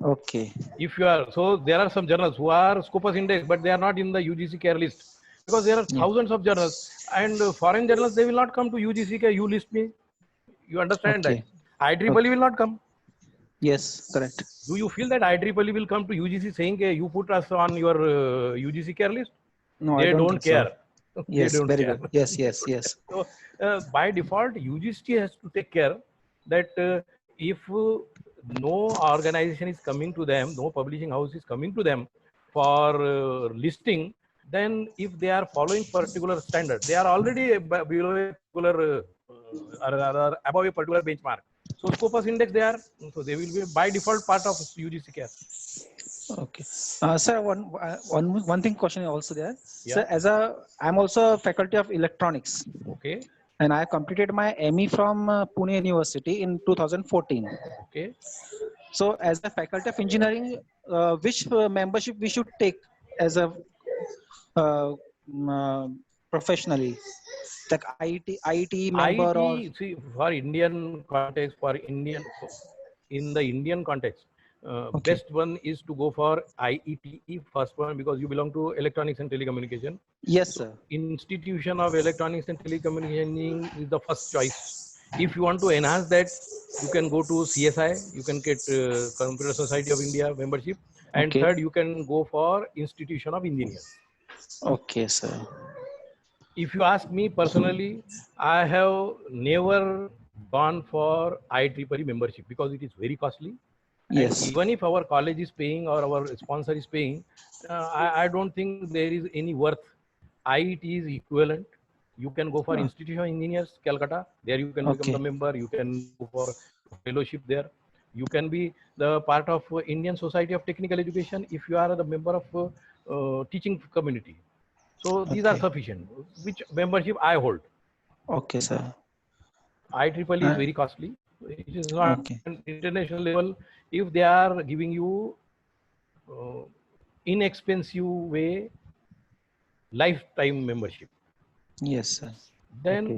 Speaker 5: Okay.
Speaker 2: If you are, so there are some journals who are Scopus indexed, but they are not in the UGC care list because there are thousands of journals, and foreign journals, they will not come to UGC care. You list me. You understand
Speaker 5: Okay.
Speaker 2: that? IEEE will not come.
Speaker 5: Yes, correct.
Speaker 2: Do you feel that IEEE will come to UGC saying, hey, you put us on your UGC care list?
Speaker 5: No,
Speaker 2: They
Speaker 5: I don't
Speaker 2: don't
Speaker 5: think
Speaker 2: care.
Speaker 5: so. Yes,
Speaker 2: They don't
Speaker 5: very
Speaker 2: care.
Speaker 5: good. Yes, yes, yes.
Speaker 2: So by default, UGC has to take care that if no organization is coming to them, no publishing house is coming to them for listing, then if they are following particular standard, they are already below a particular or rather above a particular benchmark. So Scopus index they are, so they will be by default part of UGC care.
Speaker 5: Okay. Sir, one thing question also there.
Speaker 2: Yeah.
Speaker 5: Sir, I'm also a faculty of electronics.
Speaker 2: Okay.
Speaker 5: And I completed my ME from Pune University in 2014.
Speaker 2: Okay.
Speaker 5: So as a faculty of engineering, which membership we should take as a professionally? Like IET member or?
Speaker 2: See, for Indian context, in the Indian context,
Speaker 5: Okay.
Speaker 2: best one is to go for IETE first one because you belong to electronics and telecommunication.
Speaker 5: Yes, sir.
Speaker 2: Institution of Electronics and Telecommunication is the first choice. If you want to enhance that, you can go to CSI, you can get Computer Society of India membership, and
Speaker 5: Okay.
Speaker 2: third, you can go for Institution of Engineers.
Speaker 5: Okay, sir.
Speaker 2: If you ask me personally, I have never gone for IEEE membership because it is very costly.
Speaker 5: Yes.
Speaker 2: And even if our college is paying or our sponsor is paying, I don't think there is any worth. IET is equivalent. You can go for Institution of Engineers, Calcutta. There you can become the member. You can go for fellowship there. You can be the part of Indian Society of Technical Education if you are the member of teaching community. So these are sufficient. Which membership I hold?
Speaker 5: Okay, sir.
Speaker 2: IEEE is very costly. It is not an international level. If they are giving you inexpensive way lifetime membership,
Speaker 5: yes, sir,
Speaker 2: then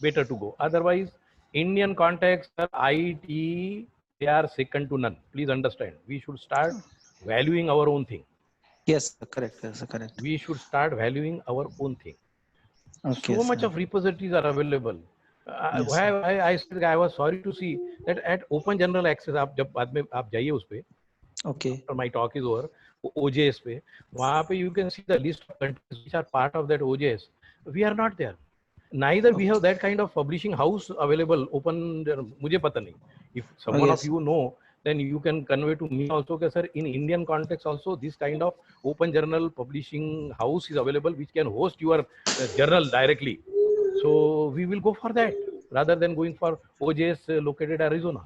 Speaker 2: better to go. Otherwise, Indian context, IET, they are second to none. Please understand. We should start valuing our own thing.
Speaker 5: Yes, correct. Yes, correct.
Speaker 2: We should start valuing our own thing.
Speaker 5: Okay,
Speaker 2: so much of repositories are available. I said I was sorry to see that at open general access, आप जब बाद में आप जाइए उस पे, after my talk is over, OJS पे, वहाँ पे you can see the list of countries which are part of that OJS. We are not there. Neither we have that kind of publishing house available open. मुझे पता नहीं. If someone of you know, then you can convey to me also, that sir, in Indian context also, this kind of open journal publishing house is available which can host your journal directly. So we will go for that. rather than going for OJS located Arizona.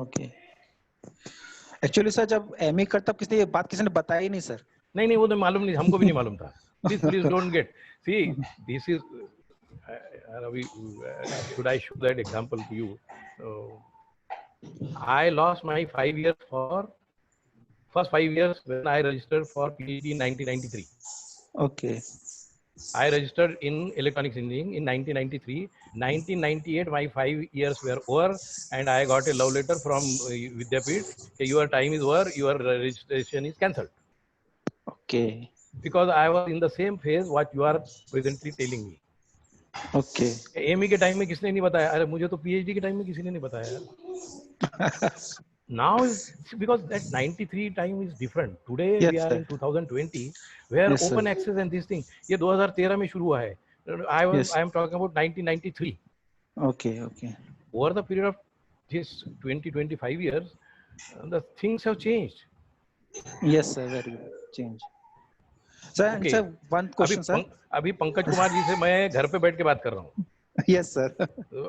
Speaker 5: Okay. Actually sir जब ME करता किसी ये बात किसी ने बताया ही नहीं sir.
Speaker 2: नहीं वो तो मालूम नहीं, हमको भी नहीं मालूम था. Please don't get. See, this is. Should I show that example to you? I lost my 5 years for first 5 years when I registered for PhD in 1993.
Speaker 5: Okay.
Speaker 2: I registered in electronics engineering in 1993. 1998, my 5 years were over, and I got a love letter from Vidyapit. Your time is over. Your registration is cancelled.
Speaker 5: Okay.
Speaker 2: Because I was in the same phase what you are presently telling me.
Speaker 5: Okay.
Speaker 2: ME के time में किसने नहीं बताया? अरे मुझे तो PhD के time में किसी ने नहीं बताया. Now because that 93 time is different. Today
Speaker 5: yes,
Speaker 2: we are
Speaker 5: sir.
Speaker 2: in 2020 where
Speaker 5: yes,
Speaker 2: open
Speaker 5: sir.
Speaker 2: access and this thing. ये 2013 में शुरू हुआ है. I am talking about 1993.
Speaker 5: Okay. Okay.
Speaker 2: Over the period of this 20-25 years, the things have changed.
Speaker 5: Yes, sir. Very good. Change. Sir,
Speaker 2: Okay.
Speaker 5: sir, one question, sir.
Speaker 2: अभी पंकज कुमार जी से मैं घर पे बैठ के बात कर रहा हूँ.
Speaker 5: Yes, sir.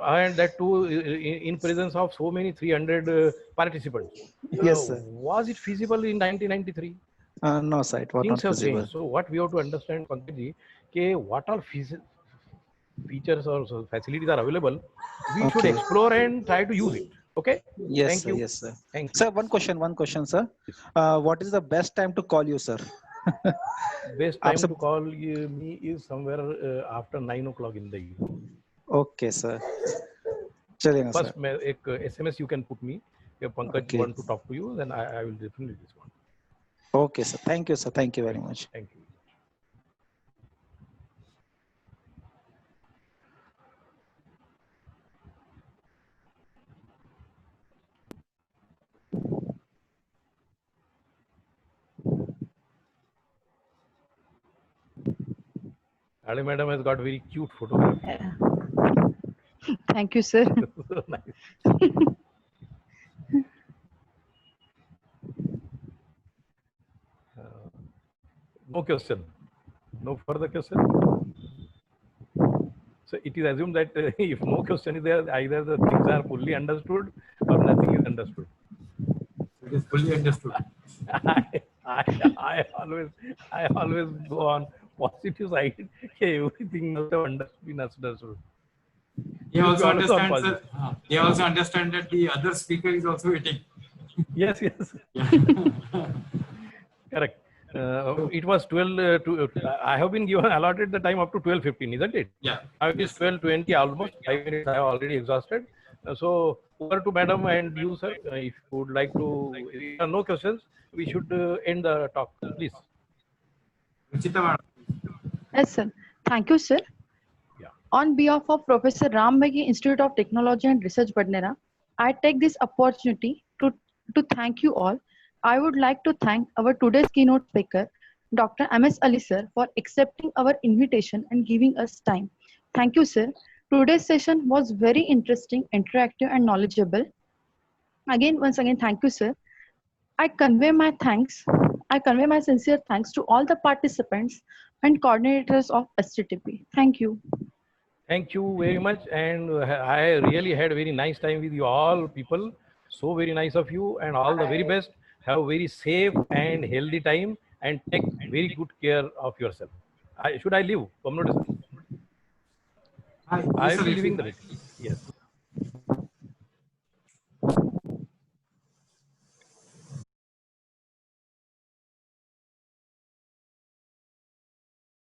Speaker 2: And that too in presence of so many 300 participants.
Speaker 5: Yes, sir.
Speaker 2: Was it feasible in 1993?
Speaker 5: No, sir. It was
Speaker 2: Things
Speaker 5: not
Speaker 2: have
Speaker 5: possible.
Speaker 2: changed. So what we have to understand, Pankaj ji, ke what all features or facilities are available, we should explore and try to use it. Okay?
Speaker 5: Yes,
Speaker 2: Thank
Speaker 5: sir.
Speaker 2: you.
Speaker 5: Yes, sir.
Speaker 2: Thank you.
Speaker 5: Sir, one question, sir. What is the best time to call you, sir?
Speaker 2: Best time to call me is somewhere after 9 o'clock in the evening.
Speaker 5: Okay, sir. Chaliye,
Speaker 2: First,
Speaker 5: sir.
Speaker 2: एक SMS you can put me. If Pankaj want to talk to you, then I will definitely respond.
Speaker 5: Okay, sir. Thank you, sir. Thank you very much.
Speaker 2: Thank you. Ali madam has got very cute photography.
Speaker 1: Thank you, sir.
Speaker 2: So nice. No question. No further question. So it is assumed that if no question is there, either the things are fully understood or nothing is understood.
Speaker 3: It is fully understood.
Speaker 2: I always go on positive side. Everything must have been understood.
Speaker 3: They also understand, sir, they also understand that the other speaker is also waiting.
Speaker 2: Yes.
Speaker 3: Yeah.
Speaker 2: Correct. It was 12 to, I have been given allotted the time up to 12:15, isn't it?
Speaker 3: Yeah.
Speaker 2: Now it is 12:20, almost 5 minutes I have already exhausted. So over to madam and you, sir, if you would like to, if there are no questions, we should end the talk, please.
Speaker 3: Ruchita madam.
Speaker 1: Yes, sir. Thank you, sir.
Speaker 2: Yeah.
Speaker 1: On behalf of Professor Ram Meghe Institute of Technology and Research, Badnera, I take this opportunity to thank you all. I would like to thank our today's keynote speaker, Dr. MS Ali sir, for accepting our invitation and giving us time. Thank you, sir. Today's session was very interesting, interactive, and knowledgeable. Once again, thank you, sir. I convey my sincere thanks to all the participants and coordinators of STTP. Thank you.
Speaker 2: Thank you very much. And I really had a very nice time with you all people. So very nice of you, and all the very best. Have a very safe and healthy time and take very good care of yourself. Should I leave?
Speaker 3: Hi.
Speaker 2: I will be leaving the meeting. Yes.